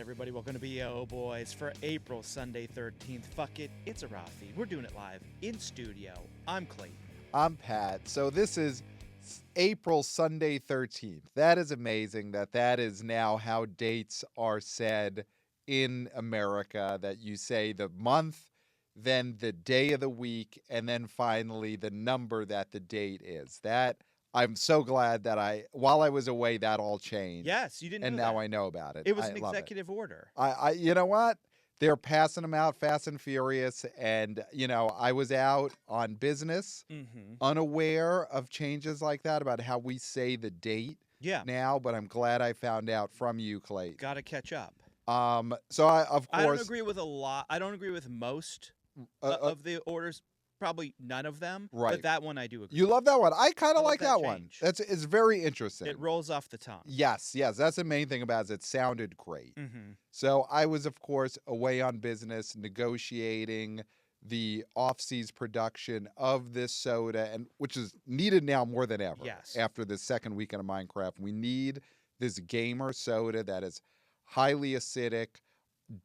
everybody? Welcome to BO Boys for April Sunday 13th. Fuck it, it's a Rafi. We're doing it live in studio. I'm Clayton. I'm Pat. So this is April Sunday 13th. That is amazing that is now how dates are said in America, that you say the month, then the day of the week, and then finally the number that the date is. That I'm so glad that while I was away, that all changed. Yes, you didn't and know now that. I know about it. It was I an love executive order. you know what? They're passing them out fast and furious. And, I was out on business, unaware of changes like that about how we say the date now, but I'm glad I found out from you, Clayton. Got to catch up. So of course, I don't agree with a lot. I don't agree with most of the orders. Probably none of them, right. But that one I do agree. You love that one. I kind of like that one. change. It's very interesting. It rolls off the tongue. Yes. That's the main thing about it. It sounded great. So I was, of course, away on business negotiating the off-season production of this soda, and which is needed now more than ever. Yes. After the second weekend of Minecraft, we need this gamer soda that is highly acidic,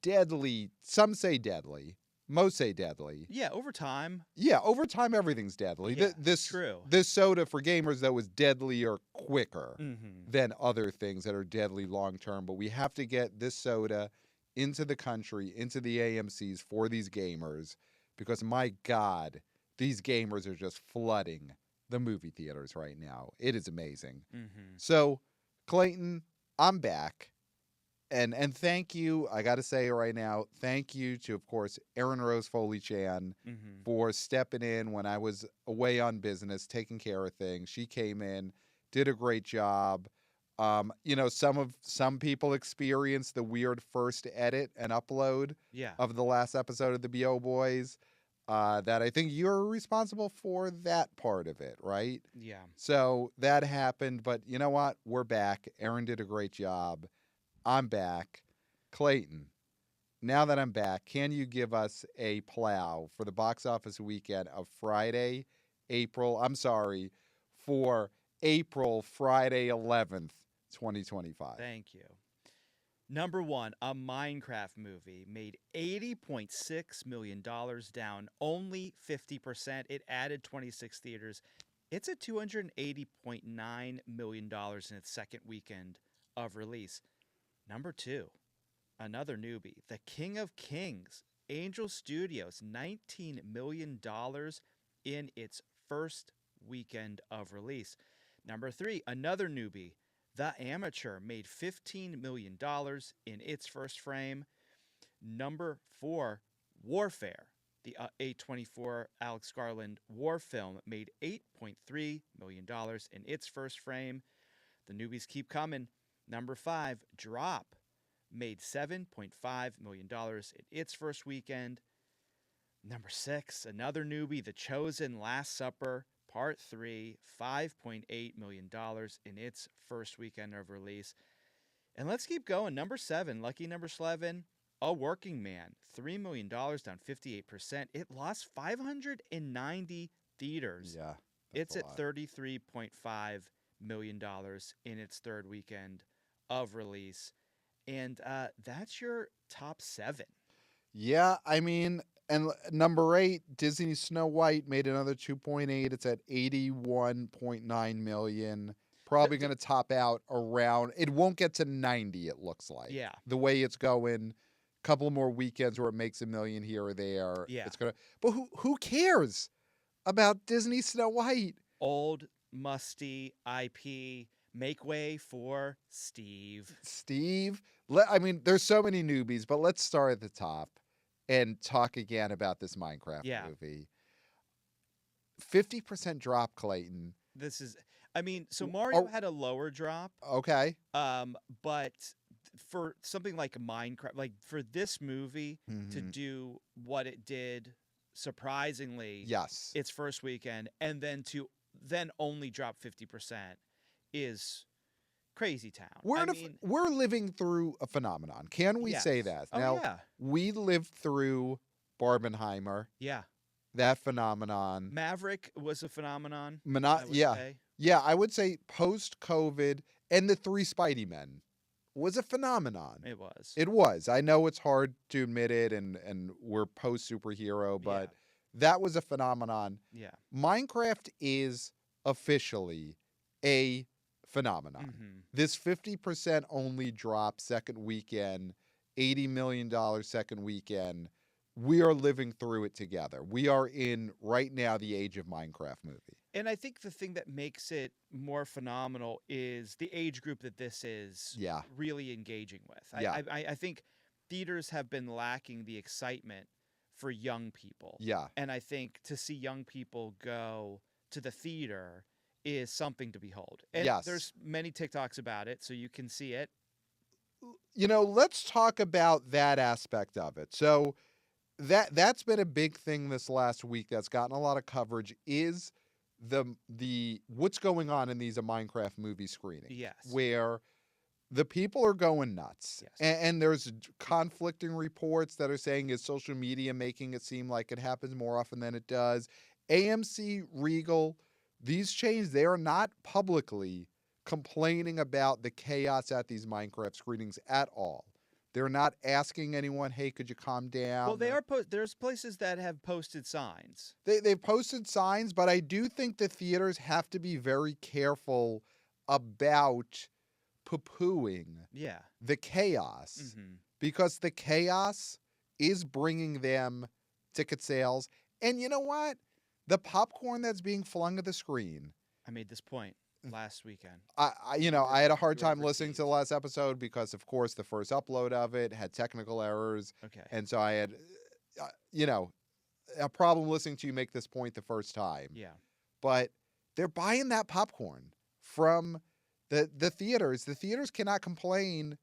deadly. Some say deadly. Most say deadly. Yeah, over time. Yeah, over time everything's deadly. Yeah, true. This soda for gamers, though, is deadlier quicker than other things that are deadly long term. But we have to get this soda into the country, into the AMCs for these gamers, because my God, these gamers are just flooding the movie theaters right now. It is amazing. So, Clayton, I'm back. And thank you, I got to say right now, thank you to, of course, Erin Rose Foley-Chan for stepping in when I was away on business, taking care of things. She came in, did a great job. Some people experienced the weird first edit and upload of the last episode of the BO Boys. That I think you're responsible for that part of it, right? Yeah. So that happened, but you know what? We're back. Erin did a great job. I'm back. Clayton, now that I'm back, can you give us a plow for the box office weekend of Friday 11th, 2025? Thank you. Number one, a Minecraft movie made $80.6 million, down only 50%. It added 26 theaters. It's at $280.9 million in its second weekend of release. Number two, another newbie, The King of Kings, Angel Studios, $19 million in its first weekend of release. Number three, another newbie, The Amateur, made $15 million in its first frame. Number four, Warfare, the A24 Alex Garland war film, made $8.3 million in its first frame. The newbies keep coming. Number five, Drop, made $7.5 million in its first weekend. Number six, another newbie, The Chosen Last Supper, Part 3, $5.8 million in its first weekend of release. And let's keep going. Number seven, lucky number 11, A Working Man, $3 million, down 58%. It lost 590 theaters. Yeah. It's at $33.5 million in its third weekend of release. And that's your top seven. Yeah, I mean, and number 8, Disney Snow White made another 2.8. It's at 81.9 million. Probably going to top out around, it won't get to 90, it looks like. Yeah. The way it's going, couple more weekends where it makes $1 million here or there. Yeah. It's gonna, but who cares about Disney Snow White? Old, musty IP. Make way for Steve. I mean, there's so many newbies, but let's start at the top and talk again about this Minecraft movie. 50% drop, Clayton. So Mario had a lower drop. Okay. But for something like Minecraft, like for this movie to do what it did, surprisingly, its first weekend, and then only drop 50%. Is crazy town. We're living through a phenomenon. Can we say that? We lived through Barbenheimer. Yeah. That phenomenon. Maverick was a phenomenon. Yeah, I would say post-COVID and the 3 Spidey Men was a phenomenon. It was. It was. I know it's hard to admit it, and we're post superhero, but that was a phenomenon. Yeah. Minecraft is officially a phenomenon. Mm-hmm. This 50% only drop second weekend, $80 million second weekend. We are living through it together. We are in right now the age of Minecraft movie. And I think the thing that makes it more phenomenal is the age group that this is really engaging with. I think theaters have been lacking the excitement for young people. Yeah. And I think to see young people go to the theater is something to behold. And there's many TikToks about it, so you can see it. You know, let's talk about that aspect of it. So that's been a big thing this last week that's gotten a lot of coverage is the what's going on in these Minecraft movie screenings. Yes. Where the people are going nuts. Yes. And there's conflicting reports that are saying is social media making it seem like it happens more often than it does. AMC, Regal, these chains, they are not publicly complaining about the chaos at these Minecraft screenings at all. They're not asking anyone, hey, could you calm down? Well, they are. There's places that have posted signs. They've posted signs, but I do think the theaters have to be very careful about poo-pooing the chaos, because the chaos is bringing them ticket sales. And you know what? The popcorn that's being flung at the screen. I made this point last weekend. I had a hard time listening to the last episode because, of course, the first upload of it had technical errors. Okay. And so I had, a problem listening to you make this point the first time. Yeah. But they're buying that popcorn from the theaters. The theaters cannot complain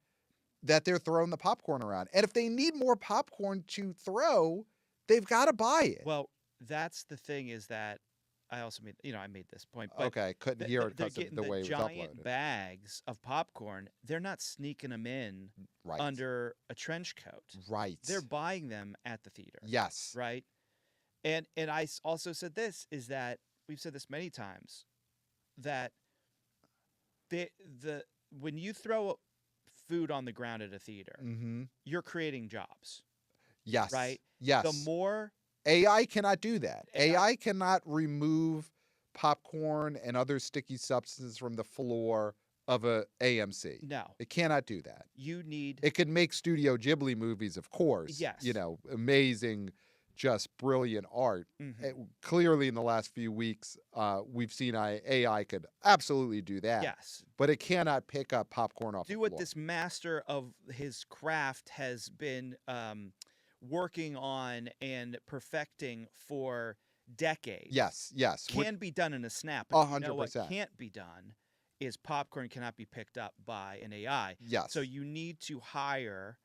that they're throwing the popcorn around. And if they need more popcorn to throw, they've got to buy it. Well, that's the thing is that I also made, I made this point. But okay, couldn't hear it because of the way it was uploaded. Giant bags of popcorn, they're not sneaking them in under a trench coat. Right. They're buying them at the theater. Yes. Right. And I also said this is that we've said this many times that when you throw food on the ground at a theater, you're creating jobs. Yes. Right. Yes. The more AI cannot do that. AI cannot remove popcorn and other sticky substances from the floor of a AMC. No. It cannot do that. It could make Studio Ghibli movies, of course. Yes. Amazing, just brilliant art. Clearly in the last few weeks, we've seen AI could absolutely do that. Yes. But it cannot pick up popcorn off the floor. Do what this master of his craft has been working on and perfecting for decades. Yes. Can be done in a snap. But 100%. You know what can't be done is popcorn cannot be picked up by an AI. Yes. So you need to hire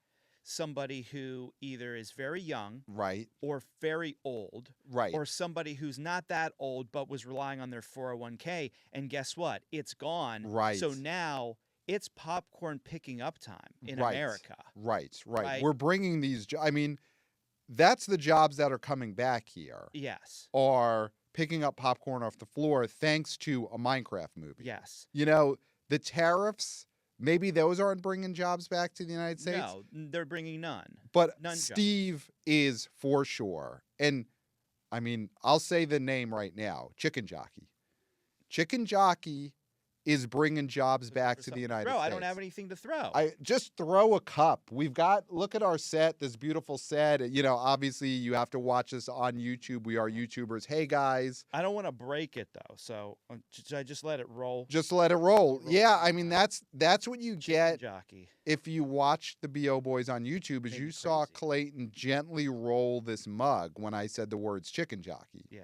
somebody who either is very young, right, or very old, right, or somebody who's not that old but was relying on their 401k, and guess what? It's gone. Right. So now it's popcorn picking up time in America. Right. We're bringing these. That's the jobs that are coming back here. Yes. Are picking up popcorn off the floor thanks to a Minecraft movie. Yes. The tariffs. Maybe those aren't bringing jobs back to the United States. No, they're bringing none. But none Steve jobs. Is for sure. And I'll say the name right now: Chicken Jockey. Chicken Jockey is bringing jobs back to the United States. I don't have anything to throw. I just throw a cup. Look at our set, this beautiful set. Obviously you have to watch this on YouTube. We are YouTubers. Hey guys. I don't want to break it though. So should I just let it roll? Just let it roll. Yeah, that's what you get Jockey. If you watch the BO Boys on YouTube, is you saw Clayton gently roll this mug when I said the words Chicken Jockey. Yeah.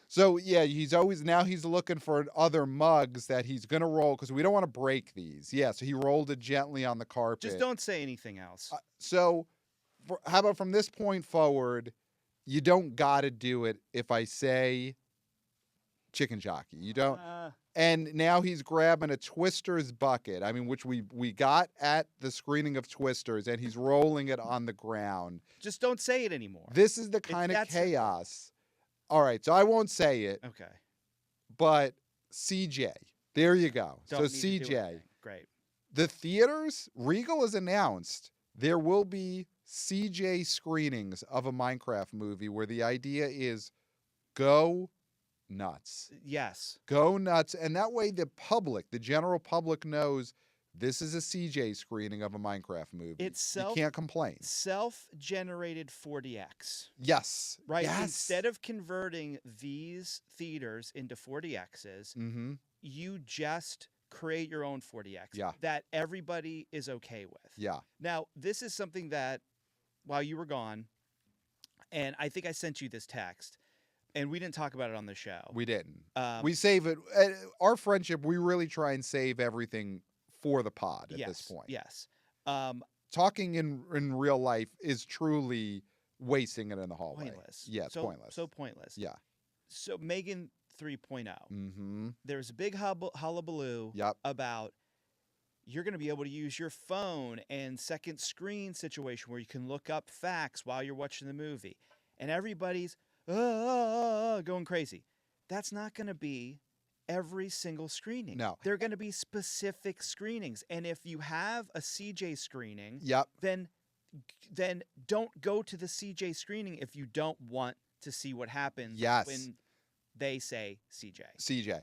So, yeah, he's looking for other mugs that he's going to roll because we don't want to break these. Yeah, so he rolled it gently on the carpet. Just don't say anything else. How about from this point forward, you don't got to do it if I say Chicken Jockey. You don't. And now he's grabbing a Twisters bucket, which we got at the screening of Twisters, and he's rolling it on the ground. Just don't say it anymore. This is the kind of chaos. All right, so I won't say it. Okay. But CJ, there you go. Don't so CJ, great. The theaters, Regal has announced there will be CJ screenings of a Minecraft movie where the idea is go nuts. Yes. Go nuts. And that way the public, the general public knows this is a CJ screening of a Minecraft movie. It's you can't complain. Self-generated 40X. Yes. Right? Yes. Instead of converting these theaters into 40Xs, Mm-hmm. you just create your own 40X Yeah. that everybody is okay with. Yeah. Now, this is something that while you were gone, and I think I sent you this text, and we didn't talk about it on the show. We didn't. Um, We save it. Our friendship, we really try and save everything for the pod at this point. Yes. Talking in real life is truly wasting it in the hallway. Pointless. Yeah, it's pointless. So pointless. Yeah. So Megan 3.0. Mm-hmm. There's a big hullabaloo Yep. about you're going to be able to use your phone and second screen situation where you can look up facts while you're watching the movie. And everybody's going crazy. That's not going to be every single screening. No. They're going to be specific screenings. And if you have a CJ screening, Yep. then don't go to the CJ screening if you don't want to see what happens Yes. when they say CJ. CJ.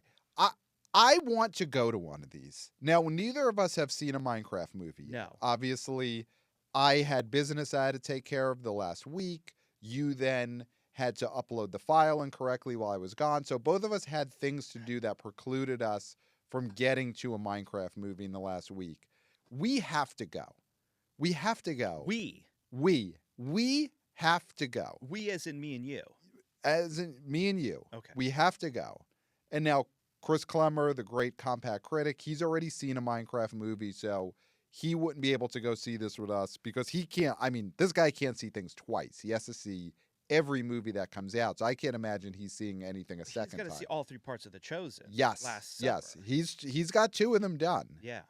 I want to go to one of these. Now, neither of us have seen a Minecraft movie yet. No. Obviously, I had business I had to take care of the last week. You then had to upload the file incorrectly while I was gone. So both of us had things to do that precluded us from getting to a Minecraft movie in the last week. We have to go. We have to go. We have to go. We as in me and you. As in me and you. Okay. We have to go. And now Chris Clemmer, the great compact critic, he's already seen a Minecraft movie, so he wouldn't be able to go see this with us because he can't. I mean, this guy can't see things twice. He has to see every movie that comes out. So I can't imagine he's seeing anything a second time. He's got to see all 3 parts of The Chosen. Yes. Last Supper. Yes. He's got 2 of them done. Yeah.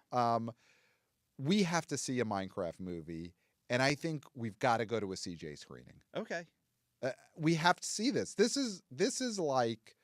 We have to see a Minecraft movie, and I think we've got to go to a CJ screening. Okay. We have to see this. This is like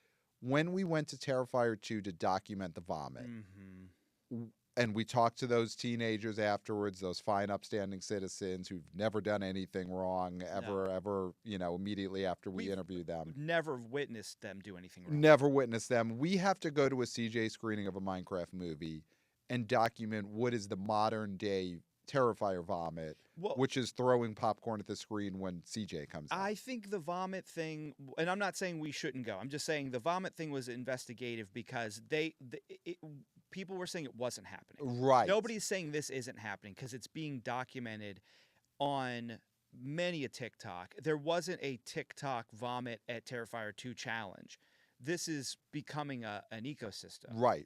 when we went to Terrifier 2 to document the vomit. Mm-hmm. And we talked to those teenagers afterwards, those fine, upstanding citizens who've never done anything wrong ever, immediately after we interviewed them. Never witnessed them do anything wrong. Never witnessed them. We have to go to a CJ screening of a Minecraft movie and document what is the modern day Terrifier vomit, which is throwing popcorn at the screen when CJ comes out. I think the vomit thing, and I'm not saying we shouldn't go. I'm just saying the vomit thing was investigative because people were saying it wasn't happening. Right. Nobody's saying this isn't happening because it's being documented on many a TikTok. There wasn't a TikTok vomit at Terrifier 2 challenge. This is becoming an ecosystem. Right.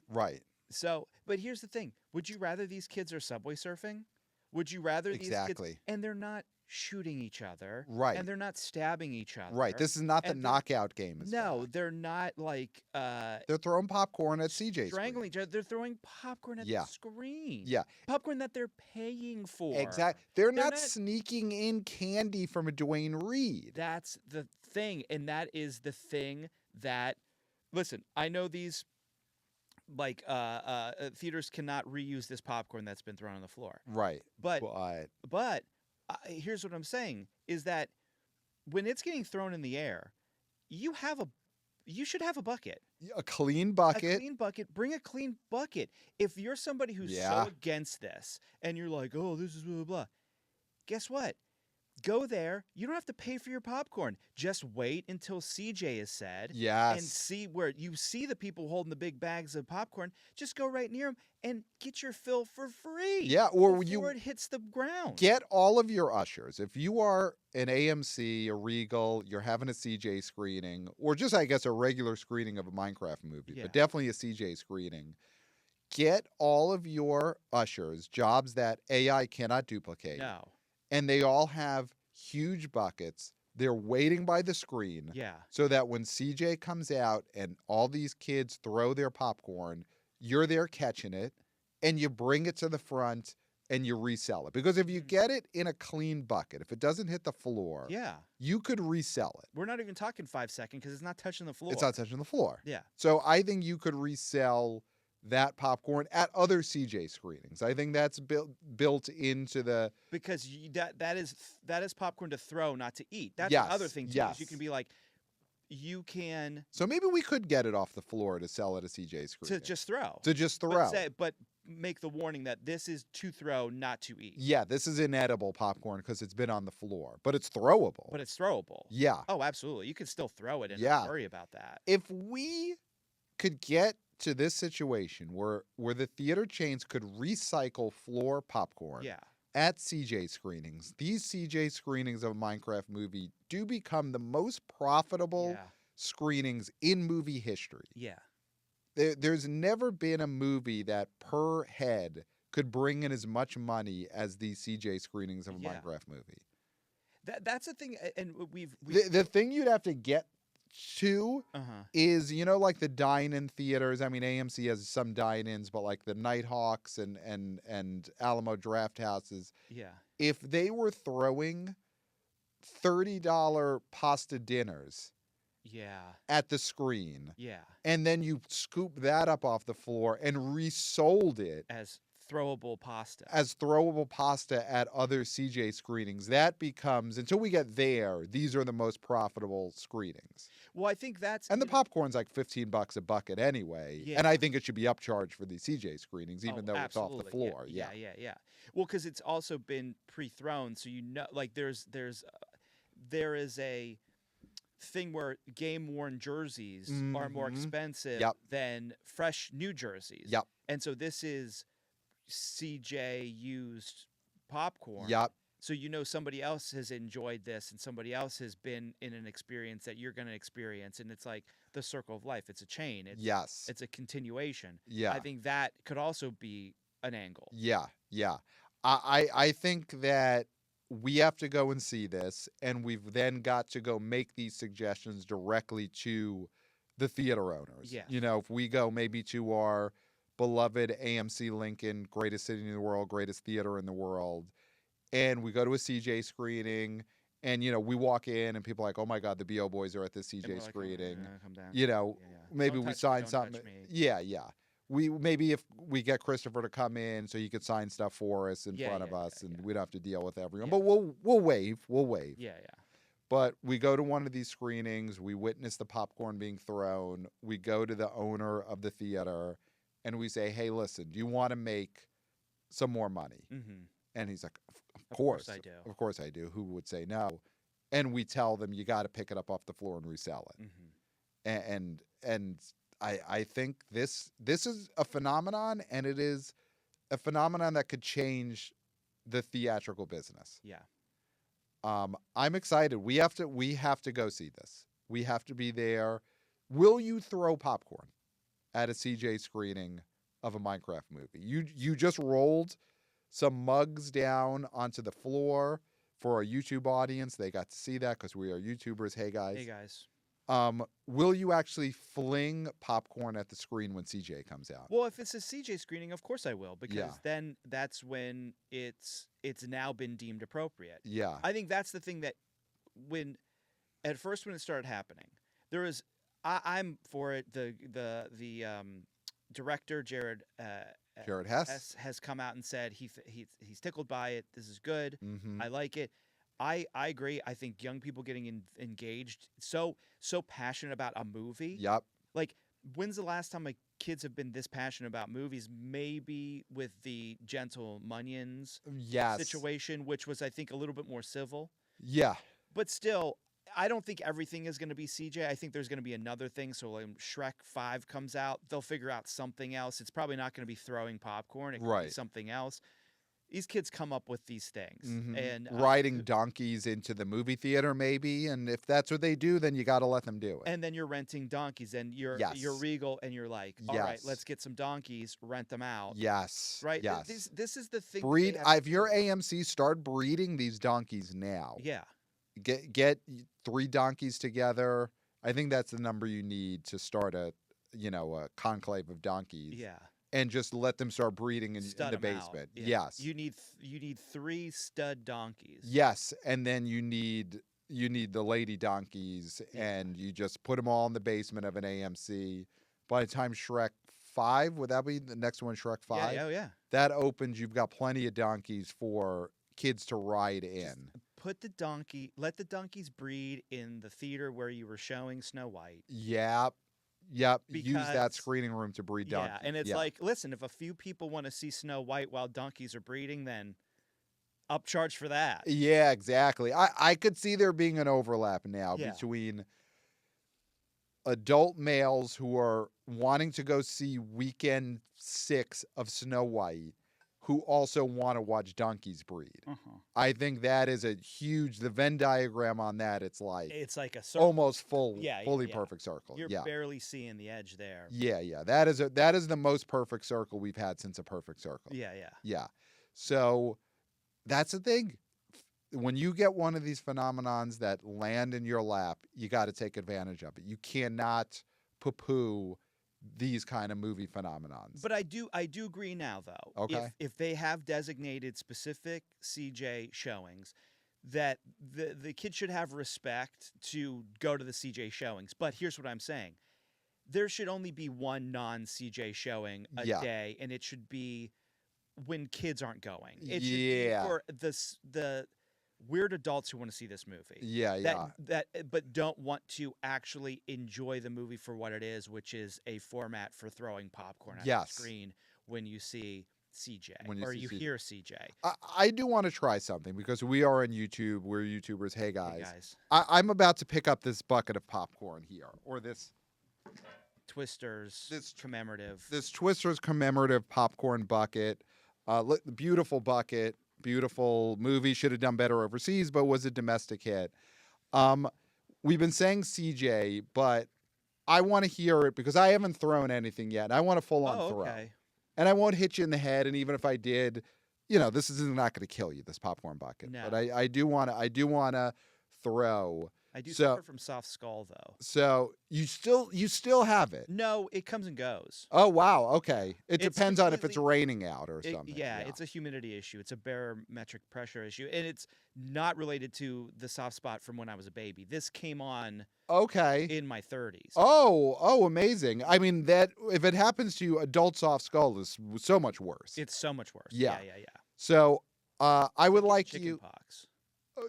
So, but here's the thing. Would you rather these kids are subway surfing? Would you rather these kids, and they're not shooting each other, right? And they're not stabbing each other, right? This is not the knockout game. No, they're not like they're throwing popcorn at CJ, strangling each other. They're throwing popcorn at the screen. Yeah, popcorn that they're paying for. Exactly. They're not sneaking in candy from a Dwayne Reed. That's the thing, and that is the thing that. Listen, I know these. Theaters cannot reuse this popcorn that's been thrown on the floor. Right. But here's what I'm saying is that when it's getting thrown in the air, you should have a bucket. A clean bucket. A clean bucket. Bring a clean bucket. If you're somebody who's so against this and you're like, oh, this is blah, blah, blah. Guess what? Go there. You don't have to pay for your popcorn. Just wait until CJ is said. Yes. And see where you see the people holding the big bags of popcorn. Just go right near them and get your fill for free. Yeah, or before it hits the ground. Get all of your ushers. If you are an AMC, a Regal, you're having a CJ screening, or just, I guess, a regular screening of a Minecraft movie, but definitely a CJ screening. Get all of your ushers, jobs that AI cannot duplicate. No. And they all have huge buckets. They're waiting by the screen. Yeah. So that when CJ comes out and all these kids throw their popcorn, you're there catching it and you bring it to the front and you resell it. Because if you get it in a clean bucket, if it doesn't hit the floor, you could resell it. We're not even talking 5 seconds because it's not touching the floor. It's not touching the floor. Yeah. So I think you could resell that popcorn at other CJ screenings. I think that's built into the because that is popcorn to throw, not to eat. That's the other thing too. Is you can be like, you can So maybe we could get it off the floor to sell at a CJ screening. to just throw. To just throw. But make the warning that this is to throw, not to eat. Yeah, this is inedible popcorn because it's been on the floor, but it's throwable. But it's throwable. Yeah. Oh, absolutely. You can still throw it and not worry about that. If we could get to this situation where the theater chains could recycle floor popcorn at CJ screenings, these CJ screenings of a Minecraft movie do become the most profitable screenings in movie history. Yeah. There's never been a movie that per head could bring in as much money as these CJ screenings of a Minecraft movie. That's the thing, and we've the thing you'd have to get to is, like the dine-in theaters. I mean, AMC has some dine-ins, but like the Nighthawks and Alamo Draft Houses. Yeah. If they were throwing $30 pasta dinners at the screen. Yeah. And then you scoop that up off the floor and resold it as throwable pasta. At other CJ screenings. That becomes, until we get there, these are the most profitable screenings. Well, I think that's... And the popcorn's like $15 a bucket anyway. Yeah. And I think it should be upcharged for these CJ screenings, even though it's off the floor. Yeah. Well, because it's also been pre-thrown, so like there is a thing where game-worn jerseys are more expensive than fresh new jerseys. Yep. And so this is CJ used popcorn. Yep. So somebody else has enjoyed this and somebody else has been in an experience that you're going to experience. And it's like the circle of life. It's a chain. It's a continuation. Yeah. I think that could also be an angle. Yeah. I think that we have to go and see this, and we've then got to go make these suggestions directly to the theater owners. Yeah. If we go maybe to our beloved AMC Lincoln, greatest city in the world, greatest theater in the world, and we go to a CJ screening, and we walk in and people are like, oh my God, the BO boys are at this CJ screening. Come down. Maybe we sign something. Yeah. Maybe if we get Christopher to come in so he could sign stuff for us in front of us, and we don't have to deal with everyone. But we'll wave. Yeah. But we go to one of these screenings, we witness the popcorn being thrown, we go to the owner of the theater, and we say, hey, listen, do you want to make some more money? Mm-hmm. And he's like, of course I do. Of course I do. Who would say no? And we tell them, you got to pick it up off the floor and resell it. Mm-hmm. And I think this is a phenomenon, and it is a phenomenon that could change the theatrical business. Yeah. I'm excited. We have to go see this. We have to be there. Will you throw popcorn at a CJ screening of a Minecraft movie? You just rolled some mugs down onto the floor for our YouTube audience. They got to see that because we are YouTubers. Hey guys. Will you actually fling popcorn at the screen when CJ comes out? Well, if it's a CJ screening, of course I will, because then that's when it's now been deemed appropriate. Yeah. I think that's the thing that when it started happening, there was I'm for it. The director Jared Hess has come out and said he's tickled by it. This is good. Mm-hmm. I like it. I agree. I think young people getting engaged, so passionate about a movie. Yep. Like, when's the last time kids have been this passionate about movies? Maybe with the Gentle Munions situation, which was, I think, a little bit more civil. Yeah. But still, I don't think everything is going to be CJ. I think there's going to be another thing. So when Shrek 5 comes out, they'll figure out something else. It's probably not going to be throwing popcorn. It could be something else. These kids come up with these things. Mm-hmm. And riding donkeys into the movie theater, maybe. And if that's what they do, then you got to let them do it. And then you're renting donkeys, and you're Regal, and you're like, all right, let's get some donkeys, rent them out. Yes. Right? Yes. This is the thing. If you're AMC, start breeding these donkeys now. Yeah. Get 3 donkeys together. I think that's the number you need to start a conclave of donkeys. Yeah. And just let them start breeding in the basement. Yeah. Yes. You need 3 stud donkeys. Yes, and then you need the lady donkeys, and you just put them all in the basement of an AMC. By the time Shrek 5. Would that be the next one, Shrek 5? Yeah, oh yeah. That opens, you've got plenty of donkeys for kids to ride in. Let the donkeys breed in the theater where you were showing Snow White. Yep. Use that screening room to breed donkeys. Yeah, and it's like, listen, if a few people want to see Snow White while donkeys are breeding, then upcharge for that. Yeah, exactly. I could see there being an overlap now between adult males who are wanting to go see weekend 6 of Snow White who also want to watch donkeys breed. I think that is a huge, the Venn diagram on that, it's like a circle. Almost fully perfect circle. You're barely seeing the edge there. Yeah. That is the most perfect circle we've had since a perfect circle. Yeah. So that's the thing. When you get one of these phenomenons that land in your lap, you got to take advantage of it. You cannot poo-poo these kind of movie phenomenons. But I do agree now, though. Okay. If they have designated specific CJ showings, that the kid should have respect to go to the CJ showings. But here's what I'm saying. There should only be one non-CJ showing a day, and it should be when kids aren't going. It should be for the weird adults who want to see this movie. But don't want to actually enjoy the movie for what it is, which is a format for throwing popcorn at the screen when you see CJ you hear CJ. I do want to try something because we are on YouTube. We're YouTubers. Hey guys. I'm about to pick up this bucket of popcorn here, or this Twisters commemorative. This Twisters commemorative popcorn bucket. Beautiful bucket. Beautiful movie. Should have done better overseas, but was a domestic hit. We've been saying CJ, but I want to hear it because I haven't thrown anything yet. I want a full-on throw. And I won't hit you in the head. And even if I did, this is not going to kill you, this popcorn bucket. No. But I do want to throw. I do suffer from soft skull, though. So you still have it? No, it comes and goes. Oh, wow. Okay. It depends on if it's raining out or something. Yeah, it's a humidity issue. It's a barometric pressure issue. And it's not related to the soft spot from when I was a baby. This came on in my 30s. Oh, amazing. I mean, that if it happens to you, adult soft skull is so much worse. It's so much worse. Yeah. Yeah. So I would like chicken pox.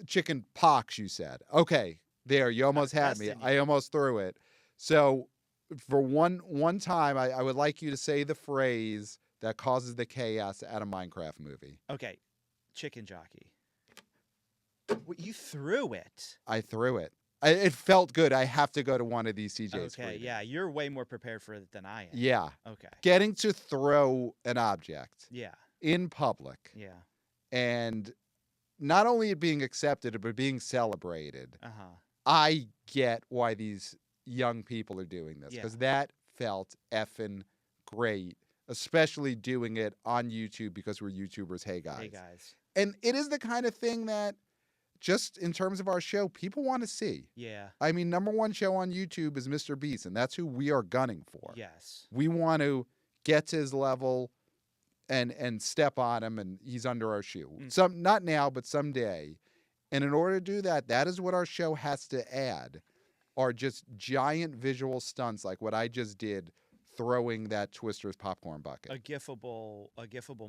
Chicken pox, you said. Okay. There, you almost had me. I almost threw it. So for one time, I would like you to say the phrase that causes the chaos at a Minecraft movie. Okay. Chicken Jockey. You threw it. I threw it. It felt good. I have to go to one of these CJ's. Okay, yeah. You're way more prepared for it than I am. Yeah. Okay. Getting to throw an object. Yeah. In public. Yeah. And not only it being accepted, but being celebrated. Uh-huh. I get why these young people are doing this because that felt effing great, especially doing it on YouTube because we're YouTubers. Hey guys. And it is the kind of thing that just in terms of our show, people want to see. Yeah. I mean, number one show on YouTube is Mr. Beast, and that's who we are gunning for. Yes. We want to get to his level and step on him, and he's under our shoe. Not now, but someday. And in order to do that, that is what our show has to add, are just giant visual stunts like what I just did, throwing that Twister's popcorn bucket. A gifable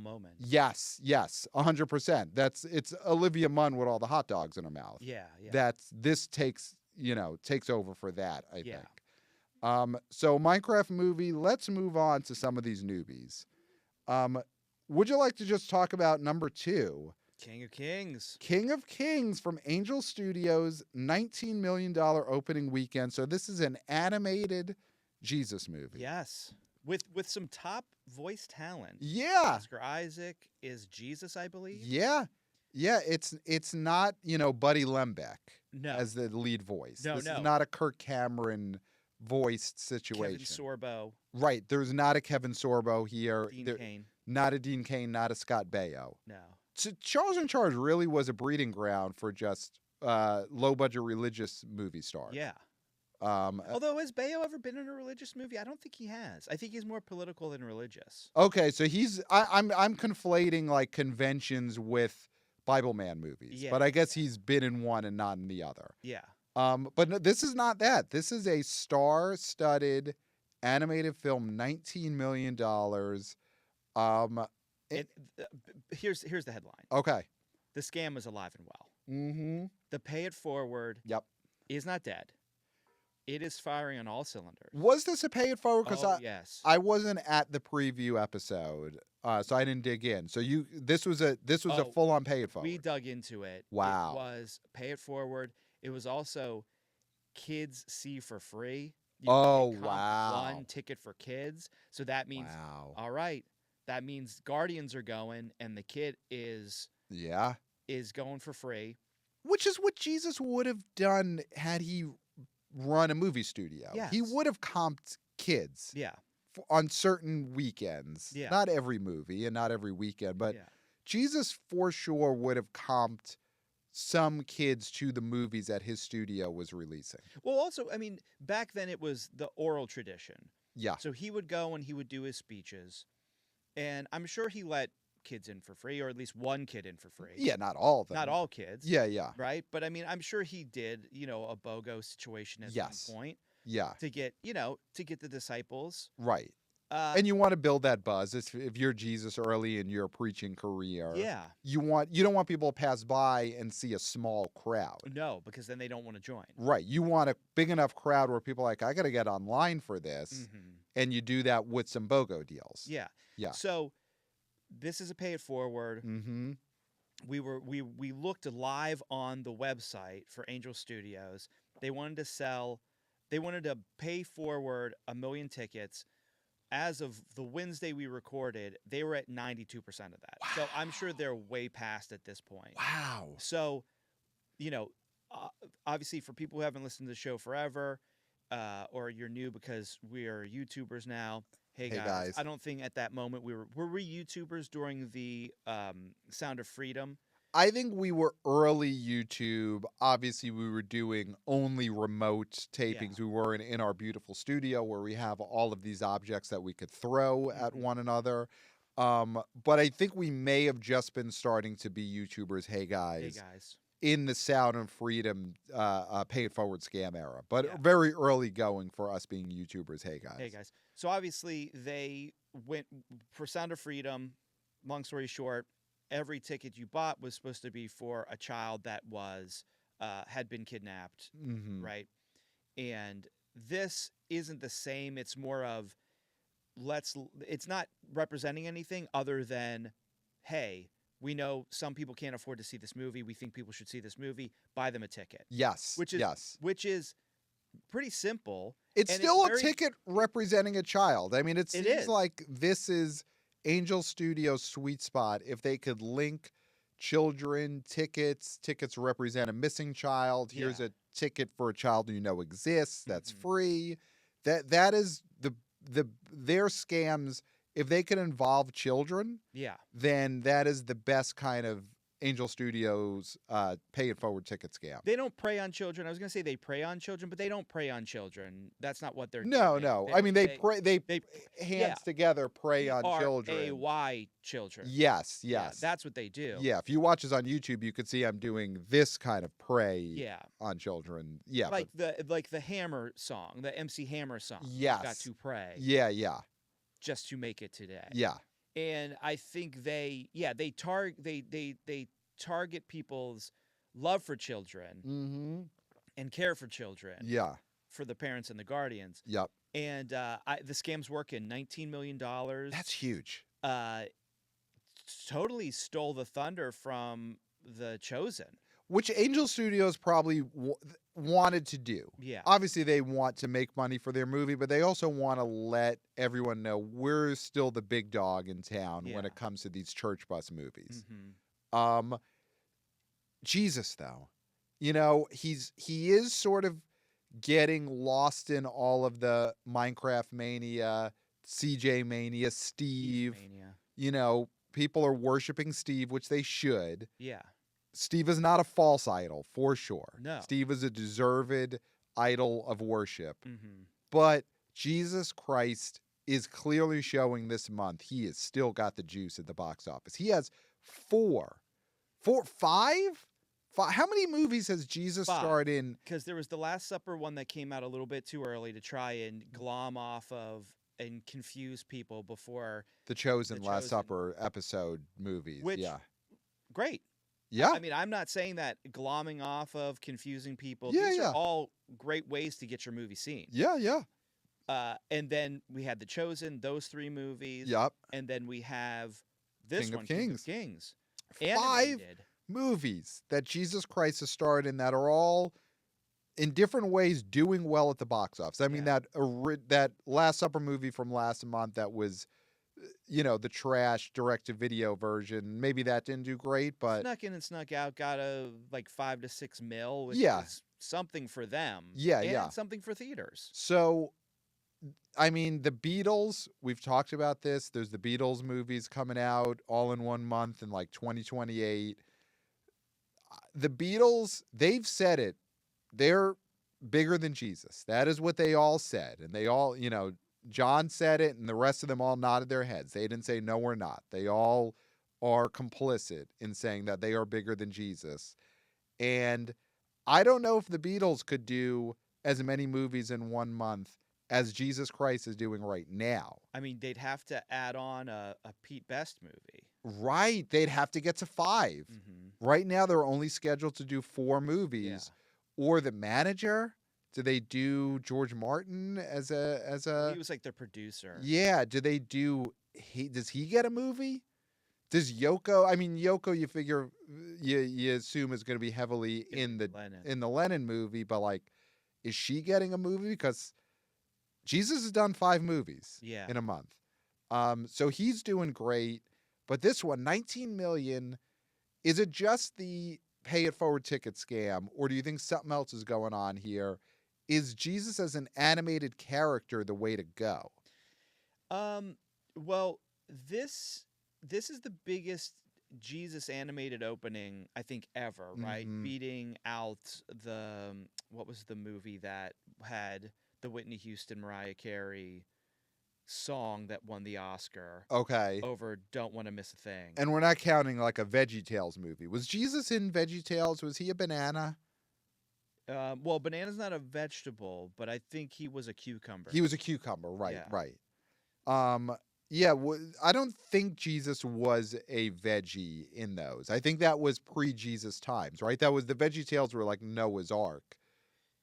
moment. Yes, 100%. It's Olivia Munn with all the hot dogs in her mouth. Yeah. This takes over for that, I think. So Minecraft movie, let's move on to some of these newbies. Would you like to just talk about number 2? King of Kings. King of Kings from Angel Studios, $19 million opening weekend. So this is an animated Jesus movie. Yes. With some top voice talent. Yeah. Oscar Isaac is Jesus, I believe. Yeah. It's not, Buddy Lembeck as the lead voice. This is not a Kirk Cameron voiced situation. Kevin Sorbo. Right. There's not a Kevin Sorbo here. Dean Cain. Not a Dean Cain, not a Scott Baio. No. So Charles in Charge really was a breeding ground for just low-budget religious movie stars. Yeah. Although, has Baio ever been in a religious movie? I don't think he has. I think he's more political than religious. Okay, so I'm conflating like conventions with Bible Man movies, but I guess he's been in one and not in the other. Yeah. But no, this is not that. This is a star-studded Animated film, $19 million. Um, It, here's the headline. okay. The scam is alive and well. Mm-hmm. The pay it forward Yep. is not dead. It is firing on all cylinders. Was this a pay it forward? Because yes. I wasn't at the preview episode, so I didn't dig in. So this was a full on pay it forward. We dug into it. Wow. It was pay it forward. It was also kids see for free. Wow. One ticket for kids. So that means wow. all right. That means Guardians are going and the kid is going for free. Which is what Jesus would have done had he run a movie studio. Yes. He would have comped kids. Yeah. On certain weekends. Yeah. Not every movie and not every weekend, but Jesus for sure would have comped some kids to the movies that his studio was releasing. Well, also, I mean, back then it was the oral tradition. Yeah. So he would go and he would do his speeches. And I'm sure he let kids in for free, or at least one kid in for free. Yeah, not all of them. Not all kids. Yeah. Right? But I mean, I'm sure he did, a BOGO situation at some point. Yeah. To get the disciples. Right. And you want to build that buzz. If you're Jesus early in your preaching career. Yeah. You don't want people to pass by and see a small crowd. No, because then they don't want to join. Right. You want a big enough crowd where people are like, I got to get online for this. Mm-hmm. And you do that with some BOGO deals. Yeah. Yeah. So this is a pay it forward. Mm-hmm. We looked live on the website for Angel Studios. They wanted to pay forward 1 million tickets. As of the Wednesday we recorded, they were at 92% of that. Wow. So I'm sure they're way past at this point. Wow. So, obviously for people who haven't listened to the show forever, or you're new because we are YouTubers now. Hey guys. I don't think at that moment were we YouTubers during the Sound of Freedom? I think we were early YouTube. Obviously, we were doing only remote tapings. Yeah. We weren't in our beautiful studio where we have all of these objects that we could throw at one another. But I think we may have just been starting to be YouTubers. Hey guys. In the Sound of Freedom pay it forward scam era. But very early going for us being YouTubers. Hey guys. So obviously they went for Sound of Freedom. Long story short, every ticket you bought was supposed to be for a child that was had been kidnapped, right? And this isn't the same. It's more of it's not representing anything other than, hey, we know some people can't afford to see this movie. We think people should see this movie. Buy them a ticket. Yes. Which is pretty simple. It's still a ticket representing a child. I mean, it seems like this is Angel Studios' sweet spot. If they could link children, tickets represent a missing child. Here's a ticket for a child you know exists that's free. That is their scams. If they can involve children, then that is the best kind of Angel Studios pay it forward ticket scam. They don't prey on children. I was going to say they prey on children, but they don't prey on children. That's not what they're doing. No. I mean, they hands together prey on children. R-A-Y children. Yes. Yeah, that's what they do. Yeah, if you watch us on YouTube, you could see I'm doing this kind of prey on children. Yeah. Like the Hammer song, the MC Hammer song. Yes. Got to pray. Yeah. Just to make it today. Yeah. And I think they target people's love for children and care for children. Yeah. For the parents and the guardians. Yep. And the scam's working. $19 million. That's huge. Totally stole the thunder from The Chosen. Which Angel Studios probably wanted to do. Yeah. Obviously, they want to make money for their movie, but they also want to let everyone know we're still the big dog in town when it comes to these church bus movies. Jesus, though, he is sort of getting lost in all of the Minecraft mania, CJ mania, Steve mania. People are worshiping Steve, which they should. Yeah. Steve is not a false idol, for sure. No. Steve is a deserved idol of worship. But Jesus Christ is clearly showing this month he has still got the juice at the box office. He has five How many movies has Jesus 5. starred in? Because there was the Last Supper one that came out a little bit too early to try and glom off of and confuse people before The Chosen, The Last Chosen. Supper episode movies. Which- yeah. great. Yeah. I mean, I'm not saying that glomming off of, confusing people. Yeah, These yeah. are all great ways to get your movie seen. Yeah, yeah. And then we had The Chosen, those 3 movies. Yep. And then we have this King of one, King of Kings. Kings. 5 Animated. movies that Jesus Christ has starred in that are all in different ways doing well at the box office. I mean, Yeah. that Last Supper movie from last month that was, the trash direct-to-video version, maybe that didn't do great, but Snuck in and snuck out, got a like 5 to 6 mil, which Yeah. is something for them. Yeah, and yeah. something for theaters. so, I mean, the Beatles, we've talked about this. There's the Beatles movies coming out all in one month in like 2028. The Beatles, they've said it. They're bigger than Jesus. That is what they all said. And they all, John said it and the rest of them all nodded their heads. They didn't say, no, we're not. They all are complicit in saying that they are bigger than Jesus. And I don't know if the Beatles could do as many movies in one month as Jesus Christ is doing right now. I mean, they'd have to add on a Pete Best movie. Right. They'd have to get to 5. Mm-hmm. Right now, they're only scheduled to do 4 movies. Yeah. Or The Manager. Do they do George Martin as a? He was like their producer. Yeah. Do they do? Does he get a movie? Does Yoko? I mean, Yoko. You figure you assume is going to be heavily in the Lennon movie, but like, is she getting a movie? Because Jesus has done 5 movies Yeah. in a month. So he's doing great. But this one, 19 million, is it just the pay it forward ticket scam, or do you think something else is going on here? Is Jesus as an animated character the way to go? Well, this is the biggest Jesus animated opening I think ever, right? Mhm. Beating out the what was the movie that had the Whitney Houston Mariah Carey song that won the Oscar Okay. over Don't Want to Miss a Thing. And we're not counting like a VeggieTales movie. Was Jesus in VeggieTales? Was he a banana? Well, banana's not a vegetable, but I think he was a cucumber. He was a cucumber, right? Yeah. Right. Yeah. I don't think Jesus was a veggie in those. I think that was pre-Jesus times, right? That was the VeggieTales were like Noah's Ark.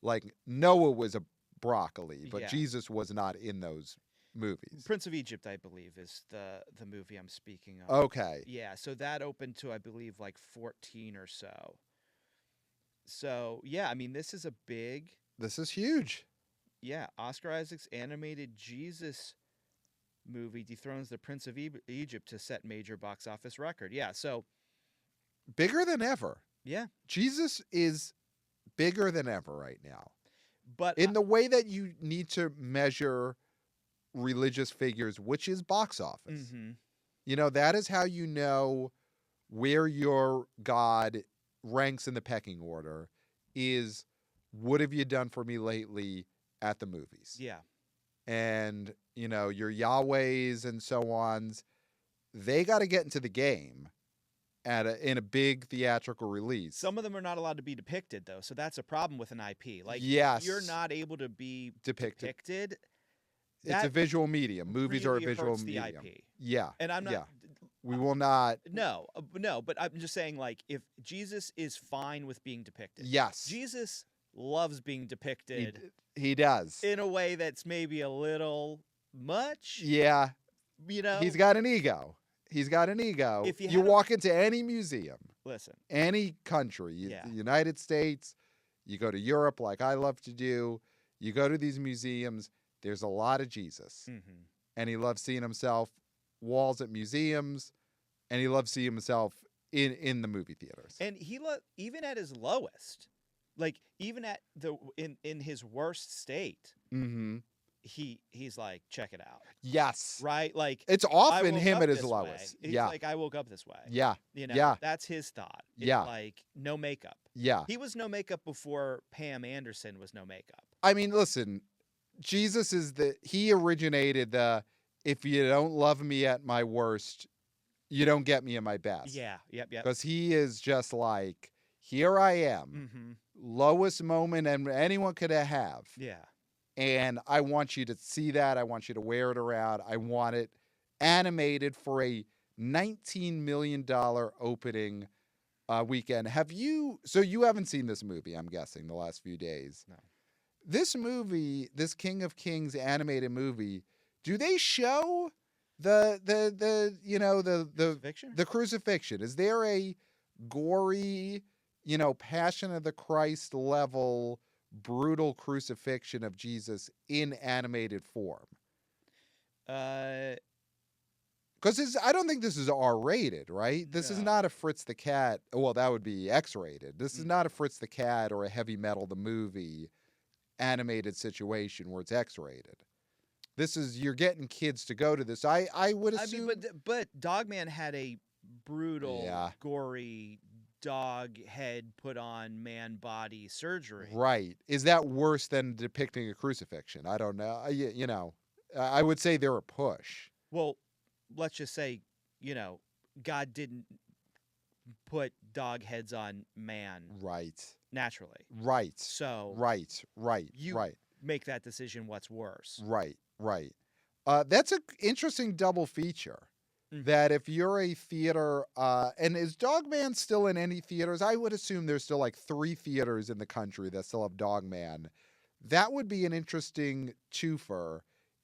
Like Noah was a broccoli, but Yeah. Jesus was not in those movies. Prince of Egypt, I believe, is the movie I'm speaking of. Okay. Yeah, so that opened to, I believe, like 14 or so. So, yeah, I mean, this is a big, This is huge. yeah, Oscar Isaac's animated Jesus movie dethrones the Prince of Egypt to set major box office record. Yeah, so, Bigger than ever. yeah. Jesus is bigger than ever right now. But In the way that you need to measure religious figures, which is box office. mhm. That is how you know where your God ranks in the pecking order is what have you done for me lately at the movies? Yeah. And, your Yahwehs and so ons, they got to get into the game in a big theatrical release. Some of them are not allowed to be depicted, though, so that's a problem with an IP. Like, Yes. if you're not able to be depicted. It's that a visual medium. Movies are a really visual hurts the medium. IP. Yeah. And I'm not... Yeah. We will not. No, but I'm just saying, like, if Jesus is fine with being depicted. Yes. Jesus loves being depicted He does. in a way that's maybe a little much. Yeah. He's got an ego. If you You had a- walk into any museum, Listen, any country, Yeah. the United States, you go to Europe like I love to do, you go to these museums, there's a lot of Jesus. mhm. And he loves seeing himself walls at museums, and he loves seeing himself in the movie theaters. And he even at his lowest, like even at in his worst state, Mm-hmm. he's like, check it out, Yes. right? Like, It's I often woke him up at his this lowest. way. He's Yeah. like, I woke up this way. Yeah. Yeah. That's his thought. It's Yeah. like no makeup. Yeah. He was no makeup before Pam Anderson was no makeup. I mean, listen, Jesus he originated if you don't love me at my worst, you don't get me at my best. Yeah. Yep. Because he is just like, here I am, Mm-hmm. lowest moment and anyone could have. Yeah. And I want you to see that. I want you to wear it around. I want it animated for a $19 million opening weekend. So you haven't seen this movie, I'm guessing, the last few days. No. This movie, this King of Kings animated movie, do they show the Crucifixion? the crucifixion? Is there a gory, Passion of the Christ level brutal crucifixion of Jesus in animated form? Uh, Because I don't think this is R-rated, right? This is No. not a Fritz the Cat. Well, that would be X-rated. This is Mm. not a Fritz the Cat or a Heavy Metal the movie animated situation where it's X-rated. This is, you're getting kids to go to this. I would assume. but Dogman had a brutal, Yeah. gory dog head put on man body surgery. Right. Is that worse than depicting a crucifixion? I don't know. I would say they're a push. Well, let's just say, God didn't put dog heads on man Right. naturally. Right. So Right. you Right. make that decision what's worse. Right. That's an interesting double feature. Mhm. That if you're a theater, and is Dogman still in any theaters? I would assume there's still like 3 theaters in the country that still have Dogman. That would be an interesting twofer,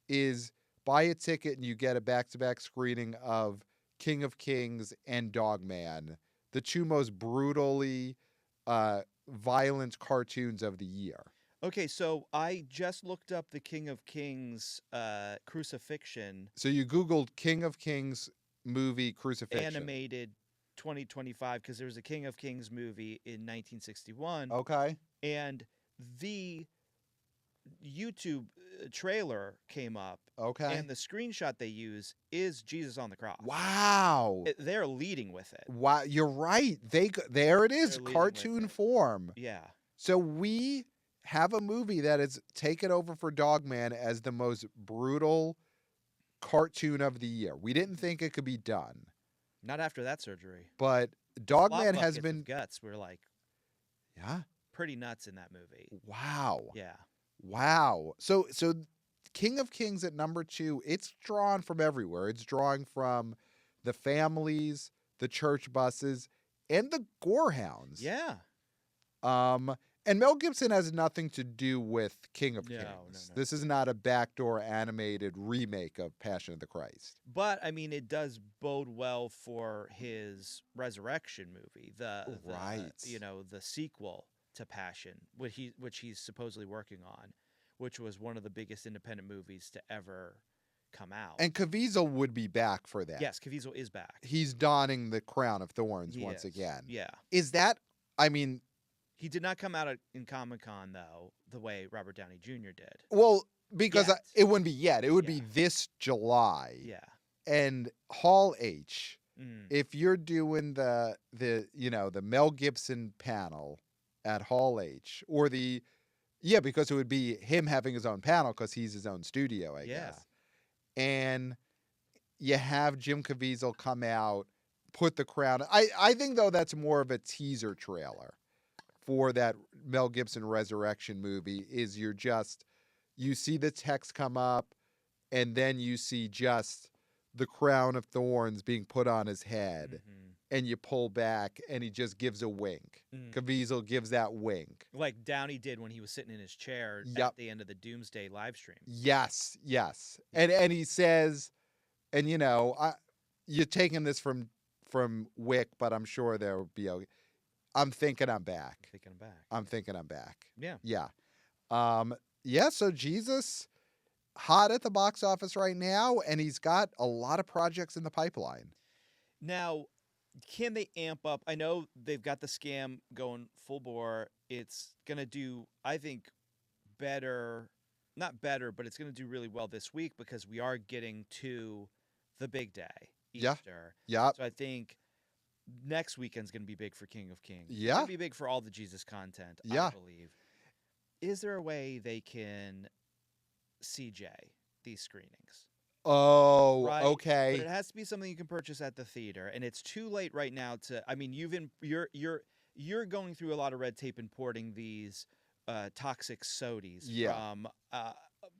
is buy a ticket and you get a back-to-back screening of King of Kings and Dogman, the 2 most brutally violent cartoons of the year. Okay, so I just looked up the King of Kings crucifixion So you Googled King of Kings movie crucifixion. animated 2025 because there was a King of Kings movie in 1961. Okay. And the YouTube trailer came up, Okay. and the screenshot they use is Jesus on the cross. Wow. They're leading with it. Wow, you're right. There it is, They're leading with cartoon it. form. Yeah. So we have a movie that is taken over for Dogman as the most brutal cartoon of the year. We didn't think it could be done, Not after that surgery. but Slop Dogman has buckets been. of guts were like Yeah. pretty nuts in that movie. Wow. Yeah. Wow. So King of Kings at number 2, it's drawn from everywhere. It's drawing from the families, the church buses, and the gorehounds. Yeah. And Mel Gibson has nothing to do with King of No, Kings. no. This is not a backdoor animated remake of Passion of the Christ. But I mean, it does bode well for his resurrection movie, the Right. the sequel to Passion, which he's supposedly working on, which was one of the biggest independent movies to ever come out. And Caviezel would be back for that. Yes, Caviezel is back. He's donning the crown of thorns He once is. again. Yeah. Is that, I mean, He did not come out in Comic-Con though, the way Robert Downey Jr. did. well, because Yet. it wouldn't be yet. It would be Yeah. this July. Yeah. And Hall H, Mm. if you're doing the Mel Gibson panel at Hall H, or because it would be him having his own panel because he's his own studio, I guess. And you have Jim Caviezel come out, put the crown. I think though that's more of a teaser trailer for that Mel Gibson resurrection movie. Is you see the text come up, and then you see just the crown of thorns being put on his head, Mhm. and you pull back, and he just gives a wink. Mm. Caviezel gives that wink. Like Downey did when he was sitting in his chair Yep. at the end of the Doomsday live stream. Yes. And he says, and you're taking this from Wick, but I'm sure there will be I'm thinking I'm back. I'm thinking I'm back. Yeah. Yeah. So Jesus, hot at the box office right now, and he's got a lot of projects in the pipeline. Now, can they amp up? I know they've got the scam going full bore. It's going to do, I think, better. Not better, but it's going to do really well this week because we are getting to the big day, Yeah. Easter. Yeah. So I think next weekend's going to be big for King of Kings. It's Yeah. going to be big for all the Jesus content, Yeah. I believe. Is there a way they can CJ these screenings? Oh, Right. okay. But it has to be something you can purchase at the theater, and it's too late right now to. I mean, you're going through a lot of red tape importing these toxic sodies Yeah.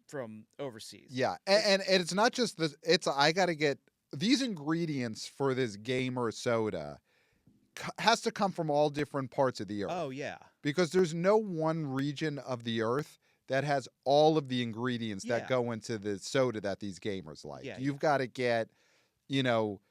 from overseas. Yeah, and it's not just this. It's I got to get these ingredients for this gamer soda has to come from all different parts of the earth. Oh yeah. Because there's no one region of the earth that has all of the ingredients that Yeah. go into the soda that these gamers like. Yeah, You've got to get, you know,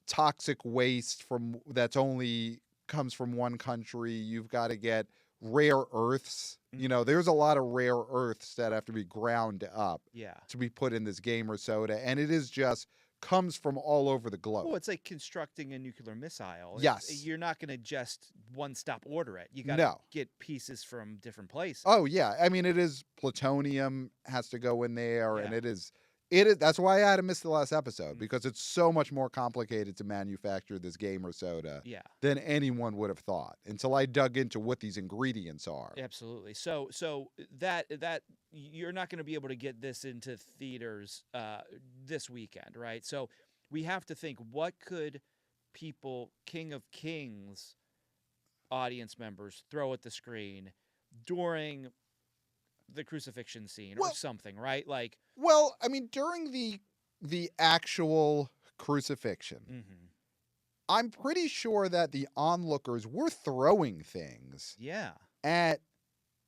toxic waste from that's only comes from one country. You've got to get rare earths. You know, there's a lot of rare earths that have to be ground up Yeah. to be put in this gamer soda, and it is just comes from all over the globe. Well, it's like constructing a nuclear missile. Yes. You're not going to just one-stop order it. You got to No. get pieces from different places. Oh yeah, I mean it is plutonium has to go in there, and Yeah. it is. That's why I had to miss the last episode because it's so much more complicated to manufacture this gamer soda Yeah. than anyone would have thought until I dug into what these ingredients are. Absolutely. So that you're not going to be able to get this into theaters this weekend, right? So we have to think, what could people, King of Kings audience members, throw at the screen during the crucifixion scene or something, right? Like, well, I mean during the actual crucifixion, I'm pretty sure that the onlookers were throwing things yeah. at